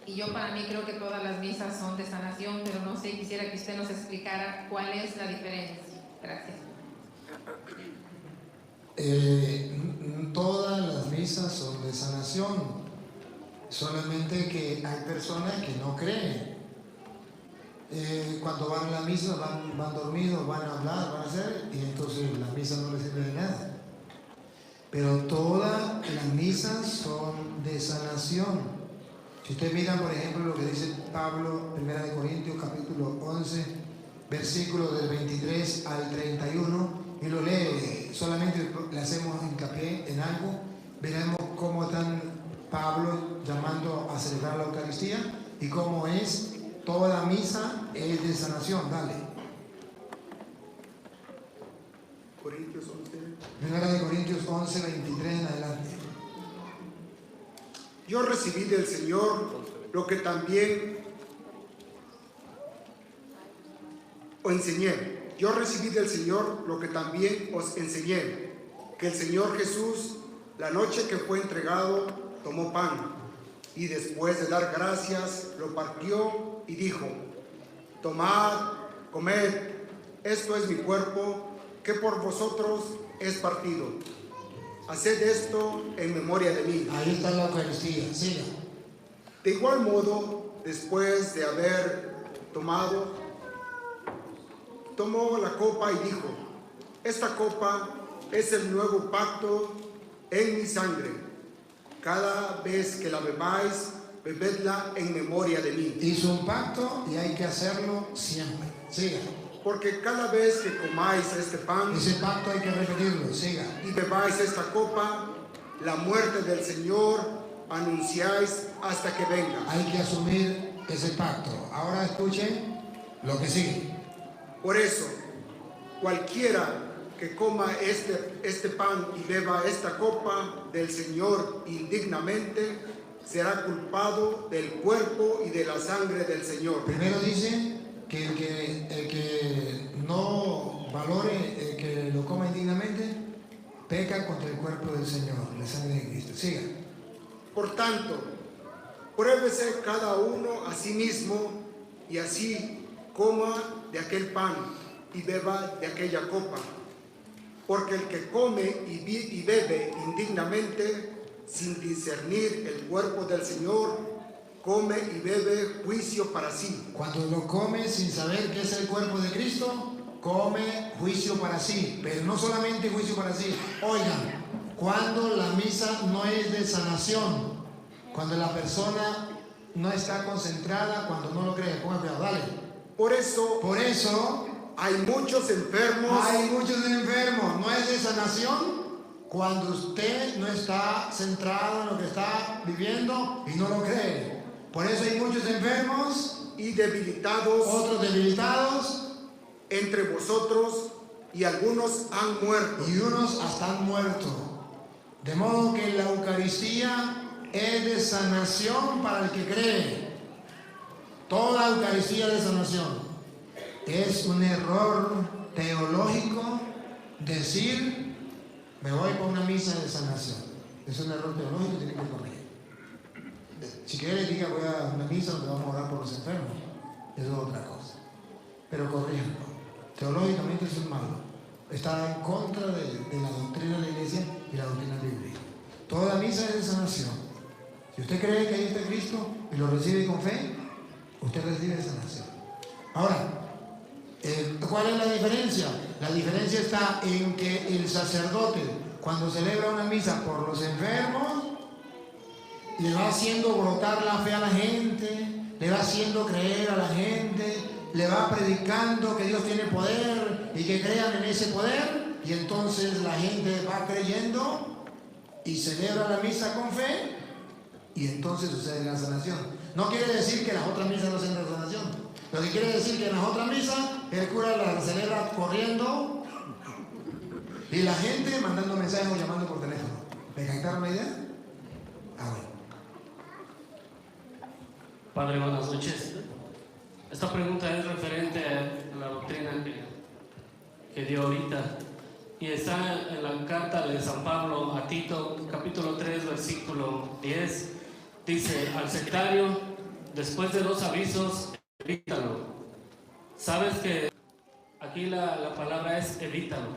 Y yo para mí creo que todas las misas son de sanación, pero no sé, quisiera que usted nos explicara cuál es la diferencia. Gracias. Todas las misas son de sanación, solamente que hay personas que no creen. Cuando van a la misa van dormidos, van a hablar, van a hacer, y entonces la misa no les sirve de nada. Pero todas las misas son de sanación. Si ustedes miran, por ejemplo, lo que dice Pablo, 1 Corintios capítulo 11, versículos del 23 al 31, y lo lee, solamente le hacemos hincapié en algo, veremos cómo están Pablo llamando a celebrar la Eucaristía y cómo es toda la misa es de sanación. Dale. Corintios 11. 1 Corintios 11, 23 en adelante. Yo recibí del Señor lo que también os enseñé. Yo recibí del Señor lo que también os enseñé, que el Señor Jesús, la noche que fue entregado, tomó pan y después de dar gracias, lo partió y dijo: tomad, comed, esto es mi cuerpo, que por vosotros es partido. Haced esto en memoria de mí. Ahí está la Eucaristía, siga. De igual modo, después de haber tomado, tomó la copa y dijo: esta copa es el nuevo pacto en mi sangre. Cada vez que la bebáis, bebedla en memoria de mí. Hizo un pacto y hay que hacerlo siempre. Siga. Porque cada vez que comáis este pan, Ese pacto hay que repetirlo. Siga. y bebáis esta copa, la muerte del Señor anunciáis hasta que venga. Hay que asumir ese pacto. Ahora escuchen lo que sigue. Por eso, cualquiera que coma este pan y beba esta copa del Señor indignamente, será culpado del cuerpo y de la sangre del Señor. Primero dice que el que no valore, el que lo coma indignamente, peca contra el cuerpo del Señor, la sangre de Cristo. Siga. Por tanto, pruébese cada uno a sí mismo y así coma de aquel pan y beba de aquella copa. Porque el que come y bebe indignamente, sin discernir el cuerpo del Señor, come y bebe juicio para sí. Cuando lo come sin saber que es el cuerpo de Cristo, come juicio para sí, pero no solamente juicio para sí. Oigan, cuando la misa no es de sanación, cuando la persona no está concentrada, cuando no lo cree, pongan cuidado, dale. Por eso hay muchos enfermos. No es de sanación cuando usted no está centrado en lo que está viviendo y no lo cree. Por eso hay muchos enfermos y debilitados, otros debilitados, entre vosotros, y algunos han muerto. y unos hasta han muerto. De modo que la Eucaristía es de sanación para el que cree. Toda Eucaristía de sanación. Es un error teológico decir, me voy por una misa de sanación. Es un error teológico, tiene que corregir. Si quiere, diga, voy a una misa donde vamos a orar por los enfermos. Eso es otra cosa. Pero corríjanlo. Teológicamente eso es malo. Está en contra de la doctrina de la Iglesia y la doctrina bíblica. Toda misa es de sanación. Si usted cree que ahí está Cristo y lo recibe con fe, usted recibe sanación. Ahora, ¿cuál es la diferencia? La diferencia está en que el sacerdote, cuando celebra una misa por los enfermos, le va haciendo brotar la fe a la gente, le va haciendo creer a la gente, le va predicando que Dios tiene poder y que crean en ese poder, y entonces la gente va creyendo y celebra la misa con fe, y entonces sucede la sanación. No quiere decir que las otras misas no sean de sanación. Lo que quiere decir que en las otras misas el cura la celebra corriendo y la gente mandando mensajes o llamando por teléfono. ¿Me captaron la idea? Bueno. Padre, buenas noches. Esta pregunta es referente a la doctrina que dio ahorita, y está en la carta de San Pablo a Tito, capítulo 3, versículo 10. Dice: al sectario, después de 2 avisos, evítalo. Sabes que aquí la palabra es evítalo.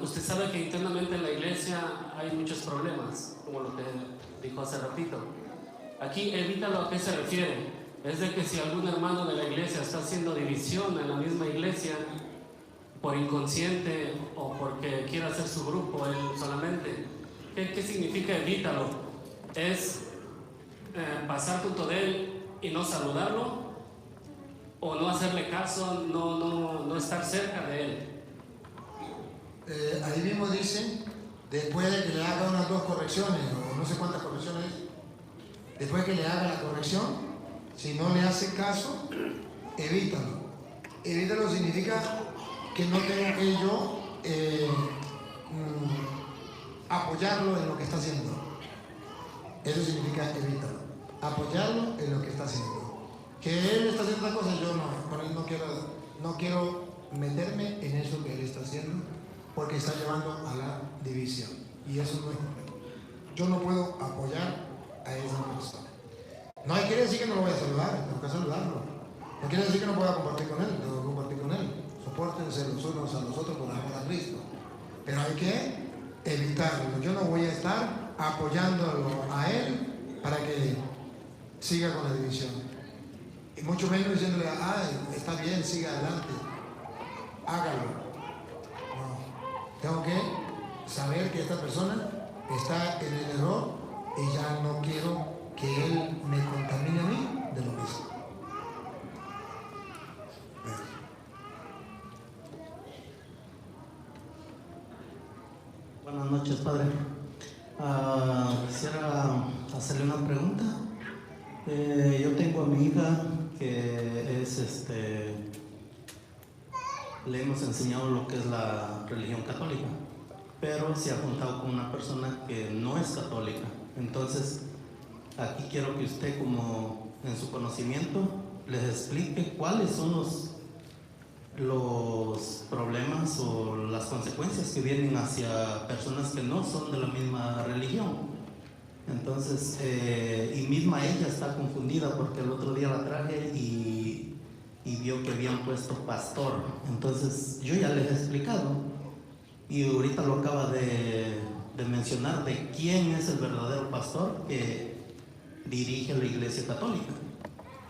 Usted sabe que internamente en la iglesia hay muchos problemas, como lo que dijo hace ratito. Aquí evítalo, ¿a qué se refiere? Es de que si algún hermano de la iglesia está haciendo división en la misma iglesia por inconsciente o porque quiere hacer su grupo él solamente, ¿qué significa evítalo? ¿Es pasar junto de él y no saludarlo? ¿O no hacerle caso, no estar cerca de él? Ahí mismo dice, después de que le haga unas 2 correcciones, o no sé cuántas correcciones, después que le haga la corrección, si no le hace caso, evítalo. Evítalo significa que no tenga que yo apoyarlo en lo que está haciendo. Eso significa evítalo. Apoyarlo en lo que está haciendo. Que él está haciendo otra cosa, yo no quiero meterme en eso que él está haciendo, porque está llevando a la división. Y eso no es correcto. Yo no puedo apoyar a esa persona. No quiere decir que no lo voy a saludar, tengo que saludarlo. No quiere decir que no pueda compartir con él, tengo que compartir con él. Sopórtense los unos a los otros por amor a Cristo. Pero hay que evitarlo. Yo no voy a estar apoyándolo a él para que siga con la división. Y mucho menos diciéndole, está bien, siga adelante, hágalo. No. Tengo que saber que esta persona está en el error y ya no quiero que él me contamine a mí de lo mismo. Buenas noches, padre. Quisiera hacerle una pregunta. Yo tengo a mi hija que es le hemos enseñado lo que es la religión católica, pero se ha juntado con una persona que no es católica. Entonces, aquí quiero que usted, como en su conocimiento, les explique cuáles son los problemas o las consecuencias que vienen hacia personas que no son de la misma religión. Entonces, y misma ella está confundida porque el otro día la traje y vio que habían puesto pastor. Entonces, yo ya les he explicado y ahorita lo acaba de mencionar de quién es el verdadero pastor que dirige la Iglesia Católica.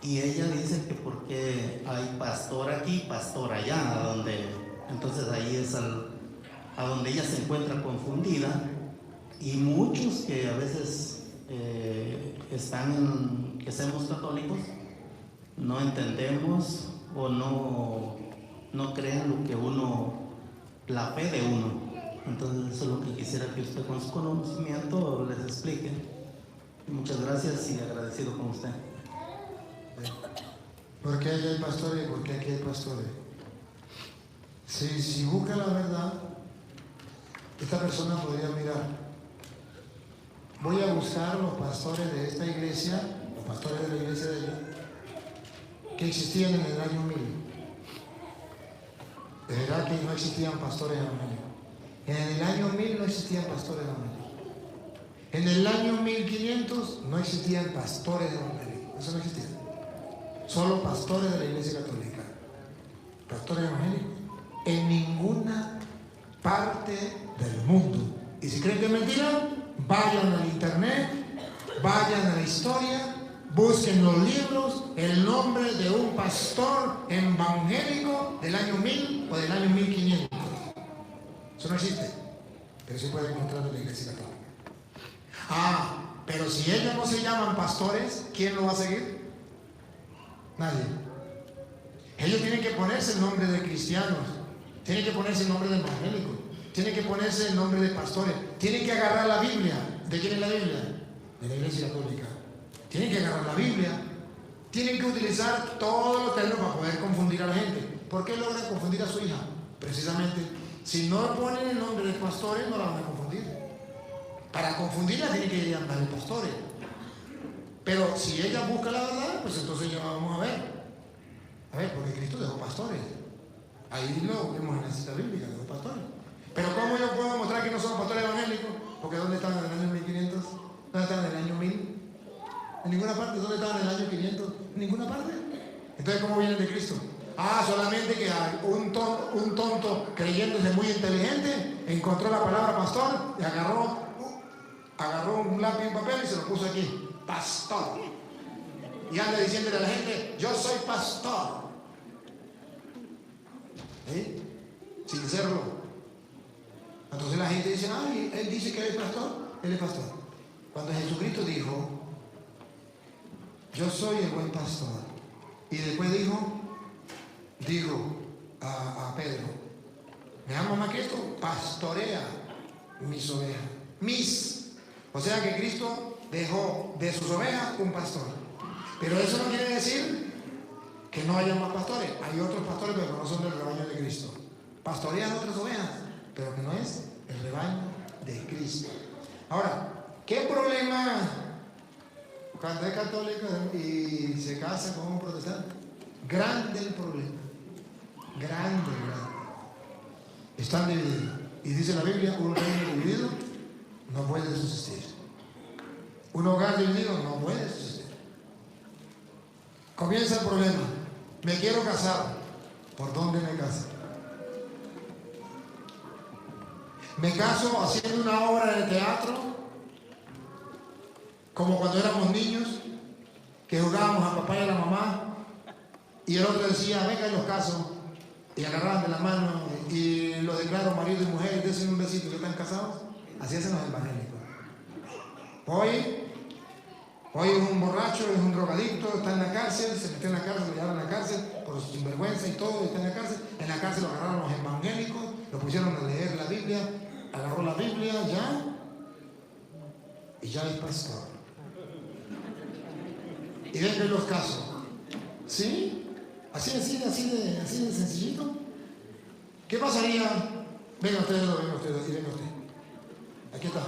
Y ella dice que porque hay pastor aquí, pastor allá, entonces ahí es a donde ella se encuentra confundida. Y muchos que a veces que somos católicos, no entendemos o no creen lo que la fe de uno. Entonces eso es lo que quisiera que usted con su conocimiento les explique. Muchas gracias y agradecido con usted. ¿Por qué allá hay pastores y por qué aquí hay pastores? Si busca la verdad, esta persona podría mirar. Voy a buscar los pastores de esta iglesia, los pastores de la iglesia de ellos, que existían en el año 1000. De verdad que no existían pastores evangélicos. En el año 1000 no existían pastores evangélicos. En el año 1500 no existían pastores evangélicos. Eso no existía. Solo pastores de la iglesia católica. Pastores evangélicos. En ninguna parte del mundo. Y si creen que es mentira, vayan al internet, vayan a la historia, busquen los libros, el nombre de un pastor evangélico del año 1000 o del año 1500. Eso no existe, pero sí puede encontrar en la iglesia católica. Pero si ellos no se llaman pastores, ¿quién lo va a seguir? Nadie. Ellos tienen que ponerse el nombre de cristianos, tienen que ponerse el nombre de evangélicos, tienen que ponerse el nombre de pastores, tienen que agarrar la Biblia. ¿De quién es la Biblia? De la iglesia católica. Tienen que agarrar la Biblia, tienen que utilizar todos los términos para poder confundir a la gente. ¿Por qué logran confundir a su hija? Precisamente, si no ponen el nombre de pastores, no la van a confundir. Para confundirla tienen que llamarle pastores. Pero si ella busca la verdad, pues entonces ya vamos a ver. Porque Cristo dejó pastores. Ahí lo vemos en la cita bíblica, dejó pastores. Pero ¿cómo yo puedo mostrar que no somos pastores evangélicos? Porque ¿dónde estaban en el año 1500? ¿Dónde estaban en el año 1000? En ninguna parte. ¿Dónde estaban en el año 500? En ninguna parte. Entonces, ¿cómo vienen de Cristo? Solamente que un tonto creyéndose muy inteligente encontró la palabra pastor y agarró un lápiz y un papel y se lo puso aquí. Pastor. Y anda diciéndole a la gente, yo soy pastor. Sin serlo. Entonces la gente dice, él dice que él es pastor. Él es pastor. Cuando Jesucristo dijo, yo soy el buen pastor. Y después dijo a Pedro, me amo más que esto, pastorea mis ovejas. O sea que Cristo dejó de sus ovejas un pastor. Pero eso no quiere decir que no haya más pastores. Hay otros pastores, pero no son del rebaño de Cristo. Pastorean otras ovejas, pero que no es el rebaño de Cristo. Ahora, ¿qué problema cuando es católico y se casa con un protestante? Grande el problema. Grande. Están divididos. Y dice la Biblia, un reino dividido no puede subsistir. Un hogar dividido no puede subsistir. Comienza el problema. Me quiero casar. ¿Por dónde me caso? Me caso haciendo una obra de teatro, como cuando éramos niños, que jugábamos a papá y a la mamá, y el otro decía, venga, los caso, y agarraban de la mano, y los declaro marido y mujer, y dicen un besito, que están casados. Así hacen los evangélicos. Hoy es un borracho, es un drogadicto, está en la cárcel, se metió en la cárcel, lo llevaron a la cárcel por su sinvergüenza y todo, está en la cárcel. En la cárcel lo agarraron los evangélicos, lo pusieron a leer la Biblia, agarró la Biblia y ya es pastor. Y ven que los casos. ¿Sí? Así de sencillito. ¿Qué pasaría? Venga usted. Aquí está.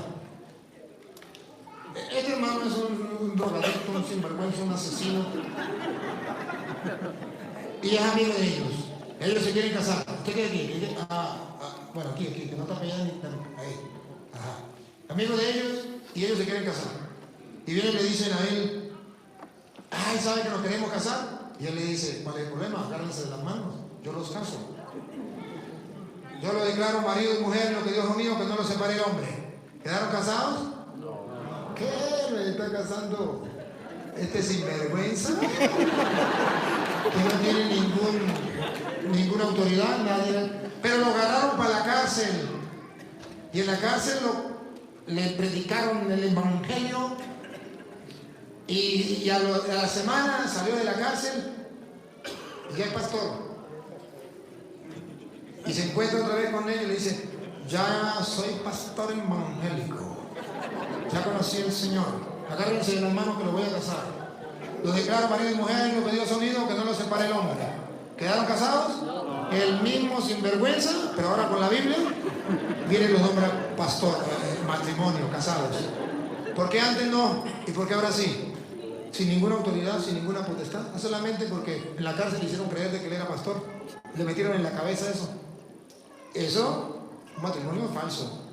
Este hermano es un drogadicto, un sinvergüenza, un asesino. Y es amigo de ellos. Ellos se quieren casar. ¿Usted qué aquí? Bueno, aquí, que no está pegado ni ahí. Ajá. Amigo de ellos y ellos se quieren casar. Y vienen y le dicen a él, ¿sabe que nos queremos casar? Y él le dice, ¿cuál es el problema? Agárrense de las manos, yo los caso. Yo lo declaro marido y mujer, lo que Dios es mío, que no lo separe el hombre. ¿Quedaron casados? ¿Qué? Me está casando. este sinvergüenza, que no tiene ninguna autoridad, nadie, pero lo agarraron para la cárcel. Y en la cárcel le predicaron el evangelio y a la semana salió de la cárcel y ya es pastor. Y se encuentra otra vez con ellos y le dice, ya soy pastor evangélico, ya conocí al Señor, agárrense de las manos que lo voy a casar. Los declaro marido y mujer, lo que Dios ha unido, que no los separe el hombre. ¿Quedaron casados? El mismo sinvergüenza, pero ahora con la Biblia, vienen los nombres pastor, matrimonio, casados. ¿Por qué antes no? ¿Y por qué ahora sí? Sin ninguna autoridad, sin ninguna potestad. No solamente porque en la cárcel le hicieron creer de que él era pastor. Le metieron en la cabeza eso. Eso, un matrimonio falso.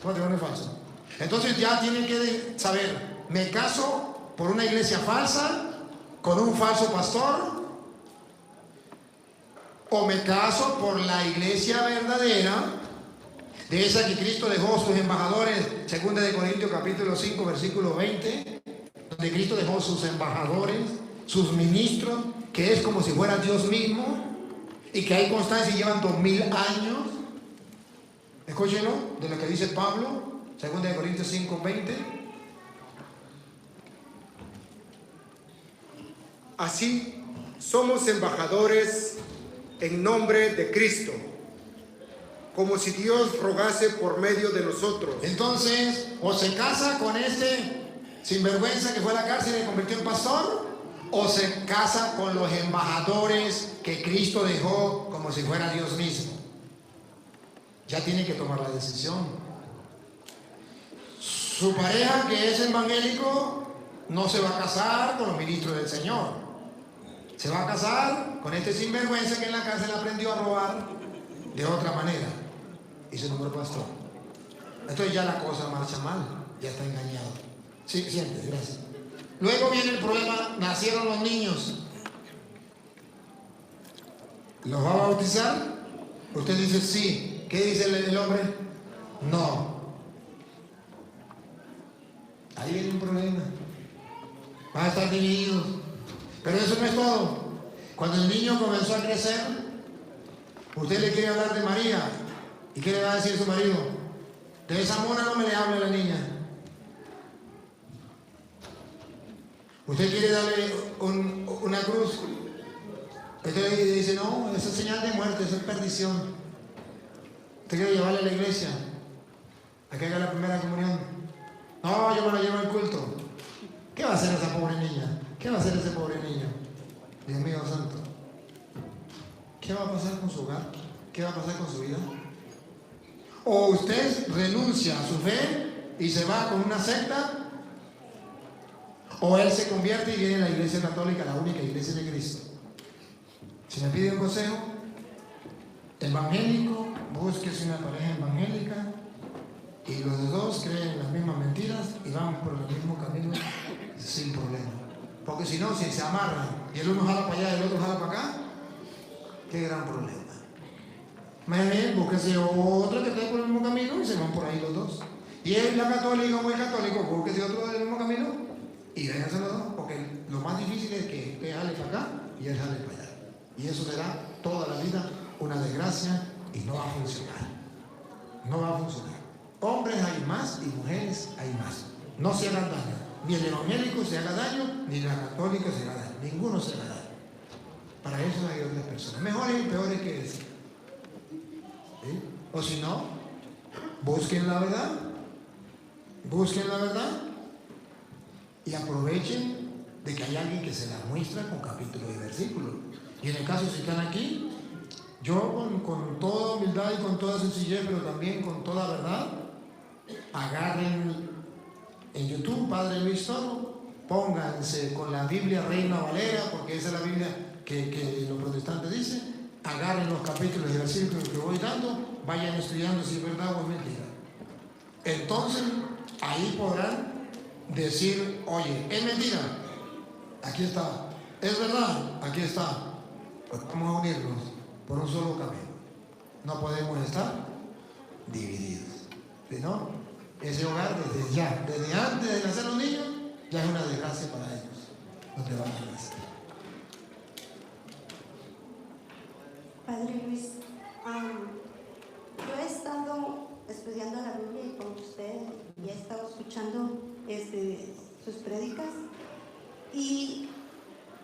Un matrimonio falso. Entonces ya tienen que saber, ¿me caso por una iglesia falsa, con un falso pastor? ¿O me caso por la iglesia verdadera, de esa que Cristo dejó sus embajadores? 2 de Corintios capítulo 5, versículo 20, donde Cristo dejó sus embajadores, sus ministros, que es como si fuera Dios mismo, y que hay constancia y llevan 2000 años. Escúchenlo, de lo que dice Pablo, 2 de Corintios 5, 20. Así somos embajadores en nombre de Cristo, como si Dios rogase por medio de nosotros. Entonces, o se casa con ese sinvergüenza que fue a la cárcel y se convirtió en pastor, o se casa con los embajadores que Cristo dejó como si fuera Dios mismo. Ya tiene que tomar la decisión. Su pareja, que es evangélico, no se va a casar con los ministros del Señor. Se va a casar con este sinvergüenza que en la cárcel aprendió a robar de otra manera y se nombró pastor. Entonces ya la cosa marcha mal, ya está engañado. Sí, siente, gracias. Luego viene el problema, nacieron los niños. ¿Los va a bautizar? Usted dice sí. ¿Qué dice el hombre? No. Ahí viene un problema. Van a estar divididos. Pero eso no es todo. Cuando el niño comenzó a crecer, usted le quiere hablar de María. ¿Y qué le va a decir su marido? De esa mona no me le hable a la niña. Usted quiere darle una cruz. Usted dice, no, esa es señal de muerte, esa es perdición. Usted quiere llevarla a la iglesia, a que haga la primera comunión. No, yo me la llevo al culto. ¿Qué va a hacer esa pobre niña? ¿Qué va a hacer ese pobre niño? Dios mío santo. ¿Qué va a pasar con su hogar? ¿Qué va a pasar con su vida? O usted renuncia a su fe y se va con una secta, o él se convierte y viene a la iglesia católica, la única iglesia de Cristo. Si me pide un consejo, evangélico, búsquese una pareja evangélica y los dos creen las mismas mentiras y van por el mismo camino sin problema. Porque si no, si se amarran y el uno jala para allá y el otro jala para acá, qué gran problema. Más bien, búsquese otro que esté por el mismo camino y se van por ahí los dos. Y él, la católica o el católico, búsquese otro del mismo camino y vénganse los dos, porque lo más difícil es que usted jale para acá y él jale para allá. Y eso será toda la vida una desgracia y no va a funcionar. No va a funcionar. Hombres hay más y mujeres hay más. No se hagan daño. Ni el evangélico se haga daño, ni la católica se haga daño. Ninguno se haga daño. Para eso hay otras personas. Mejores y peores que decir. ¿Sí? O si no, busquen la verdad. Busquen la verdad. Y aprovechen de que hay alguien que se la muestra con capítulo y versículo. Y en el caso si están aquí, yo con toda humildad y con toda sencillez, pero también con toda verdad, agarren en YouTube Padre Luis Toro, pónganse con la Biblia Reina Valera, porque esa es la Biblia que los protestantes dicen, agarren los capítulos y versículos que voy dando, vayan estudiando si es verdad o es mentira. Entonces, ahí podrán decir, oye, es mentira, aquí está, es verdad, aquí está. Pues vamos a unirnos por un solo camino. No podemos estar divididos. ¿Sí, no? Ese hogar desde ya, desde antes de nacer los niños, ya es una desgracia para ellos, lo que van a hacer. Padre Luis, yo he estado estudiando la Biblia con usted y he estado escuchando sus prédicas, y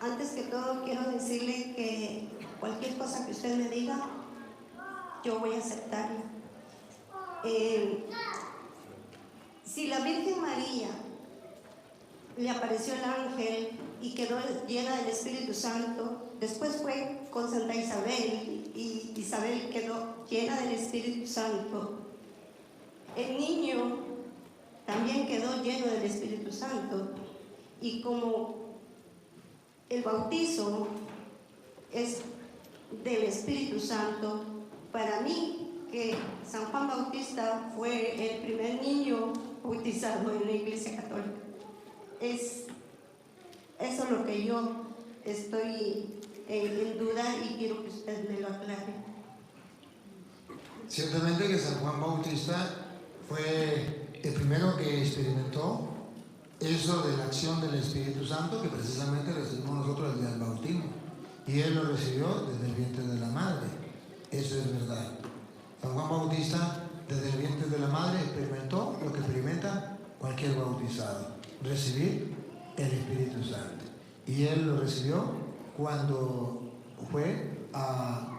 antes que todo quiero decirle que cualquier cosa que usted me diga, yo voy a aceptarla. Si la Virgen María le apareció el ángel y quedó llena del Espíritu Santo, después fue con Santa Isabel y Isabel quedó llena del Espíritu Santo, el niño también quedó lleno del Espíritu Santo, y como el bautizo es del Espíritu Santo, para mí que San Juan Bautista fue el primer niño bautizado en la Iglesia Católica. Es eso lo que yo estoy en duda y quiero que usted me lo aclare. Ciertamente que San Juan Bautista fue el primero que experimentó eso de la acción del Espíritu Santo, que precisamente recibimos nosotros el día del bautismo, y él lo recibió desde el vientre de la madre. Eso es verdad. San Juan Bautista desde el vientre de la madre experimentó lo que experimenta cualquier bautizado, recibir el Espíritu Santo, y él lo recibió cuando fue a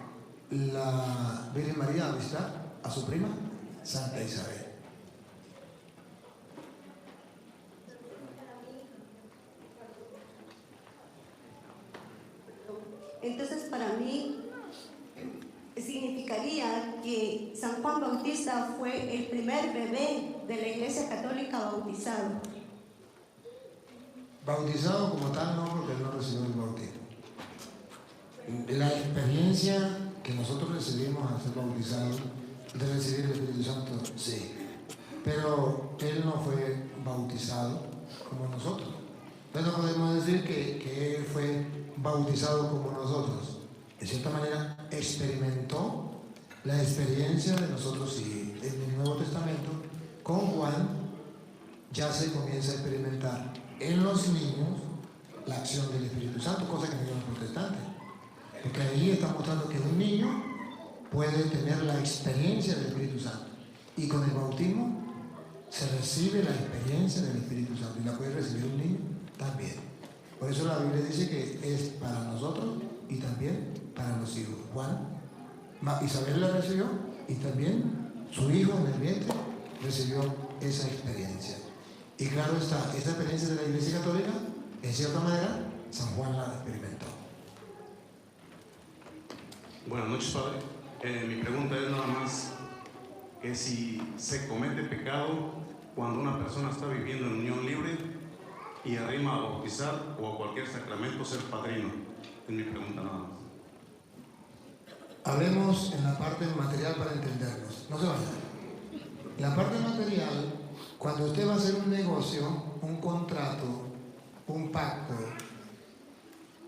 la Virgen María a visitar a su prima Santa Isabel. Entonces, para mí significaría que San Juan Bautista fue el primer bebé de la Iglesia Católica bautizado. Bautizado como tal no, porque él no recibió el bautismo. La experiencia que nosotros recibimos al ser bautizados, de recibir el Espíritu Santo, sí, pero él no fue bautizado como nosotros. Entonces no podemos decir que él fue bautizado como nosotros. De cierta manera experimentó la experiencia de nosotros, y en el Nuevo Testamento con Juan ya se comienza a experimentar en los niños la acción del Espíritu Santo, cosa que no en los protestantes, porque ahí está mostrando que un niño puede tener la experiencia del Espíritu Santo, y con el bautismo se recibe la experiencia del Espíritu Santo, y la puede recibir un niño también. Por eso la Biblia dice que es para nosotros y también para los hijos. Isabel la recibió, y también su hijo en el vientre recibió esa experiencia. Y claro está, esta experiencia de la Iglesia Católica, en cierta manera, San Juan la experimentó. Buenas noches, Padre. Mi pregunta es nada más que si se comete pecado cuando una persona está viviendo en unión libre y arrima a bautizar o a cualquier sacramento ser padrino. Es mi pregunta nada más. Hablemos en la parte material para entendernos. No se vayan. En la parte material, cuando usted va a hacer un negocio, un contrato, un pacto,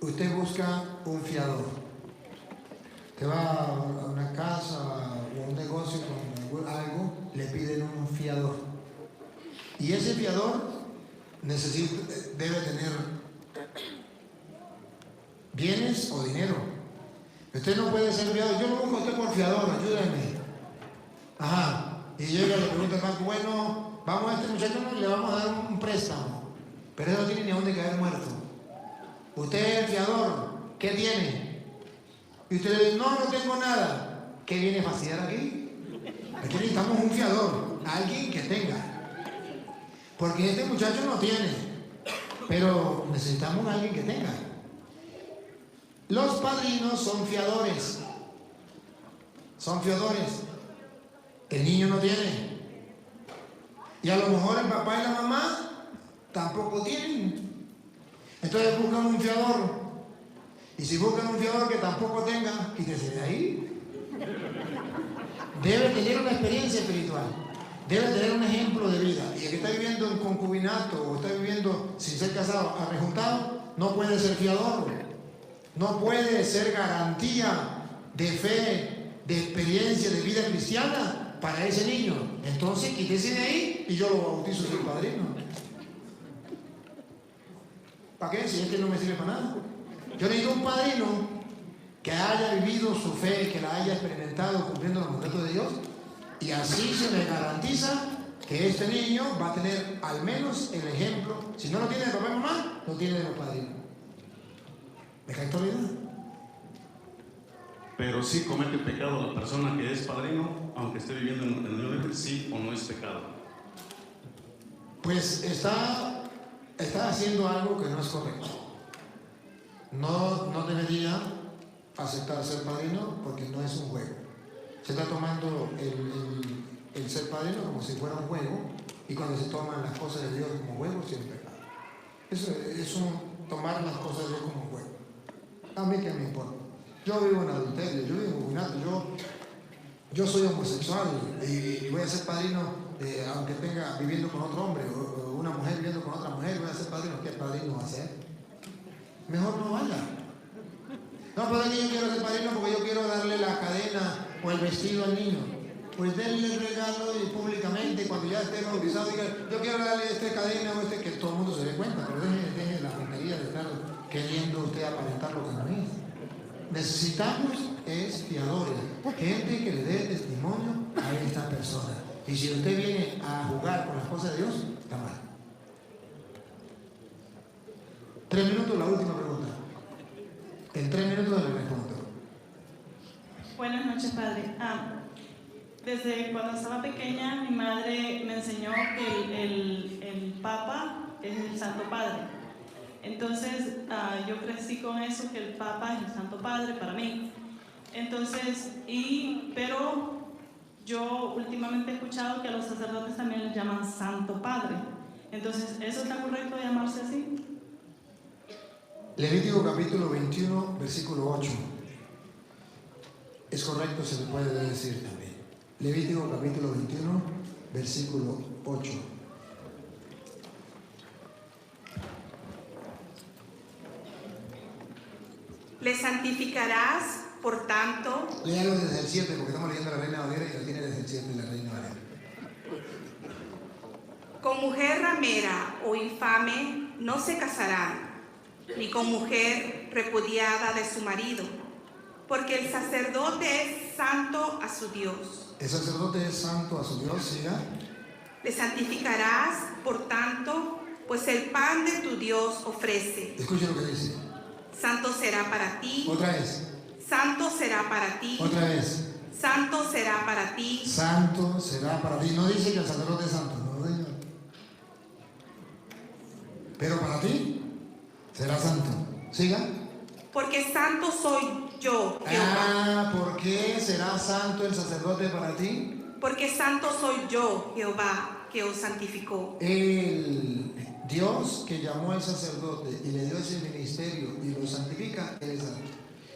usted busca un fiador. Usted va a una casa o a un negocio con algo, le piden un fiador. Y ese fiador debe tener bienes o dinero. Usted no puede ser fiador. Yo lo busco a usted por fiador, ayúdame. Ajá. Y llega y le pregunta al banco, bueno, vamos a este muchacho, le vamos a dar un préstamo, pero él no tiene ni a dónde caer muerto. Usted es el fiador, ¿qué tiene? Y usted le dice, no tengo nada. ¿Qué viene a fastidiar aquí? Aquí necesitamos un fiador, alguien que tenga. Porque este muchacho no tiene, pero necesitamos a alguien que tenga. Los padrinos son fiadores. Son fiadores. El niño no tiene. Y a lo mejor el papá y la mamá tampoco tienen. Entonces buscan un fiador. Y si buscan un fiador que tampoco tenga, quítese de ahí. Debe tener una experiencia espiritual. Debe tener un ejemplo de vida. Y el que está viviendo en concubinato o está viviendo sin ser casado, arrejuntado, no puede ser fiador. No puede ser garantía de fe, de experiencia, de vida cristiana para ese niño. Entonces quítese de ahí y yo lo bautizo, soy padrino. ¿Para qué? Si este no me sirve para nada. Yo necesito un padrino que haya vivido su fe, que la haya experimentado cumpliendo los mandatos de Dios, y así se me garantiza que este niño va a tener al menos el ejemplo. Si no lo tiene de papá y mamá, lo tiene de los padrinos. ¿Me cae todo bien? Pero sí comete pecado la persona que es padrino, aunque esté viviendo en el unión libre, sí o no es pecado. Pues está haciendo algo que no es correcto. No debería aceptar ser padrino porque no es un juego. Se está tomando el ser padrino como si fuera un juego, y cuando se toman las cosas de Dios como juego, sí es pecado. Eso es tomar las cosas de Dios como juego. A mí qué me importa. Yo vivo en adulterio, yo vivo en concubinato, yo soy homosexual y voy a ser padrino, aunque tenga viviendo con otro hombre, o una mujer viviendo con otra mujer, voy a ser padrino. ¿Qué padrino va a ser? Mejor no vaya. No, pero es que yo quiero ser padrino porque yo quiero darle la cadena o el vestido al niño. Pues denle el regalo y públicamente, cuando ya esté bautizado, diga, yo quiero darle esta cadena o que todo el mundo se dé cuenta, pero deje la tontería de estar queriendo usted aparentar lo que no es. Necesitamos fiadores, gente que le dé testimonio a esta persona. Y si usted viene a jugar con las cosas de Dios, está mal. 3 minutos, la última pregunta. En 3 minutos le respondo. Buenas noches, padre. Desde cuando estaba pequeña, mi madre me enseñó que el Papa es el Santo Padre. Entonces, yo crecí con eso, que el Papa es el Santo Padre para mí. Entonces, pero yo últimamente he escuchado que a los sacerdotes también les llaman Santo Padre. Entonces, ¿eso está correcto llamarse así? Levítico capítulo 21, versículo 8. Es correcto, se le puede decir también. Levítico capítulo 21, versículo 8. Le santificarás, por tanto. Léalo desde el 7, porque estamos leyendo la Reina Valera y lo tiene desde el 7 la Reina Valera. Con mujer ramera o infame no se casarán, ni con mujer repudiada de su marido, porque el sacerdote es santo a su Dios. El sacerdote es santo a su Dios, siga. Le santificarás, por tanto, pues el pan de tu Dios ofrece. Escuche lo que dice. Santo será para ti. Otra vez. Santo será para ti. Otra vez. Santo será para ti. Santo será para ti. No dice que el sacerdote es santo, no, Señor. Pero para ti será santo. Siga. Porque santo soy yo, Jehová. ¿Por qué será santo el sacerdote para ti? Porque santo soy yo, Jehová, que os santificó. El Dios que llamó al sacerdote y le dio ese ministerio y lo santifica, Él es santo.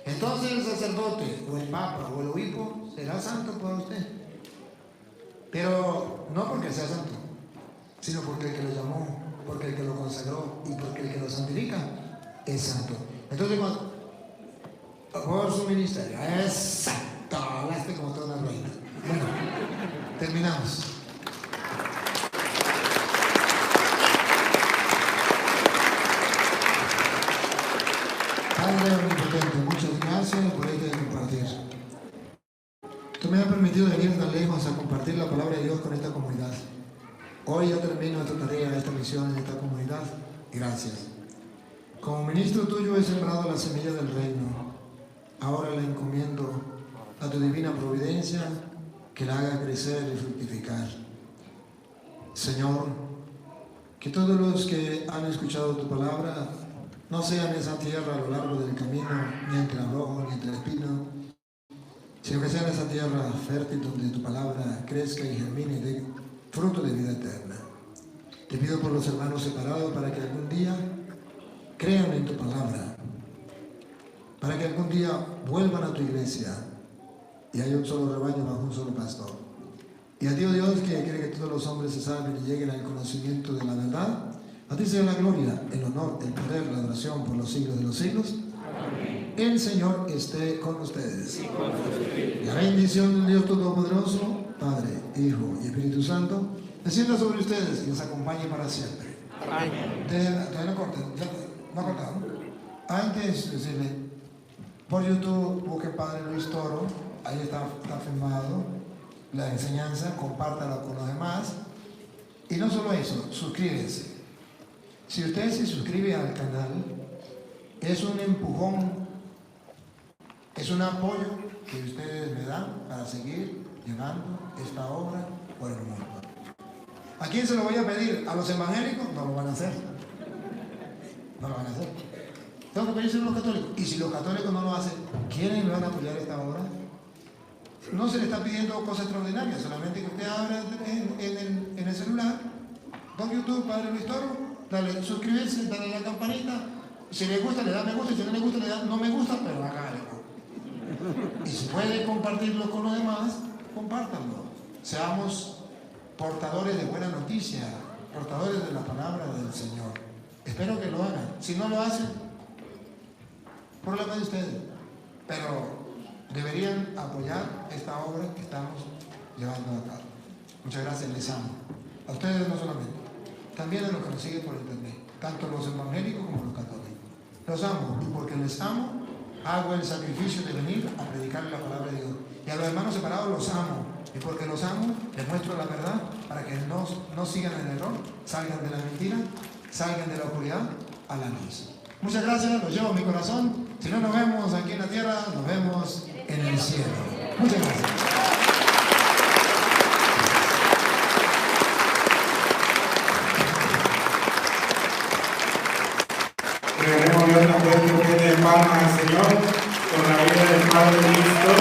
Entonces el sacerdote o el papa o el obispo será santo para usted. Pero no porque sea santo, sino porque el que lo llamó, porque el que lo consagró y porque el que lo santifica es santo. Entonces, por su ministerio, es santo. Hablaste como toda una reina. Bueno, terminamos. Padre omnipotente, muchas gracias por este compartir. Tú me has permitido venir tan lejos a compartir la palabra de Dios con esta comunidad. Hoy yo termino esta tarea, esta misión en esta comunidad. Gracias. Como ministro tuyo he sembrado la semilla del reino. Ahora la encomiendo a tu divina providencia, que la haga crecer y fructificar. Señor, que todos los que han escuchado tu palabra no sean esa tierra a lo largo del camino, ni entre arrojo, ni entre espino, sino que sean esa tierra fértil donde tu palabra crezca y germine y dé fruto de vida eterna. Te pido por los hermanos separados para que algún día crean en tu palabra, para que algún día vuelvan a tu iglesia y haya un solo rebaño bajo un solo pastor. Y a ti, oh Dios, que quiere que todos los hombres se salven y lleguen al conocimiento de la verdad, a ti sea la gloria, el honor, el poder, la adoración por los siglos de los siglos. Amén. El Señor esté con ustedes. La bendición del Dios Todopoderoso, Padre, Hijo y Espíritu Santo, descienda sobre ustedes y los acompañe para siempre. Amén. No corten. No ha cortado. Antes, decirle, por YouTube, busque Padre Luis Toro, ahí está filmado la enseñanza, compártala con los demás. Y no solo eso, suscríbese. Si usted se suscribe al canal, es un empujón, es un apoyo que ustedes me dan para seguir llevando esta obra por el mundo. ¿A quién se lo voy a pedir? ¿A los evangélicos? No lo van a hacer. No lo van a hacer. Tengo que pedirse a los católicos. Y si los católicos no lo hacen, ¿quiénes me van a apoyar esta obra? No se le está pidiendo cosas extraordinarias, solamente que usted abra en el celular, con YouTube, Padre Luis Toro, dale suscribirse, dale la campanita. Si le gusta, le da me gusta, y si no le gusta, le da no me gusta, pero haga algo. Y si puede compartirlo con los demás, compártanlo. Seamos portadores de buena noticia, portadores de la palabra del Señor. Espero que lo hagan. Si no lo hacen, problema de ustedes. Pero deberían apoyar esta obra que estamos llevando a cabo. Muchas gracias, les amo. A ustedes no solamente, también a los que nos siguen por internet, tanto los evangélicos como los católicos. Los amo, y porque les amo, hago el sacrificio de venir a predicarles la palabra de Dios. Y a los hermanos separados los amo, y porque los amo, les muestro la verdad para que no sigan en el error, salgan de la mentira, salgan de la oscuridad a la luz. Muchas gracias, los llevo en mi corazón. Si no nos vemos aquí en la tierra, nos vemos en el cielo. Muchas gracias. Dios, no puede que palmas al Señor con la vida del Padre Luis Toro.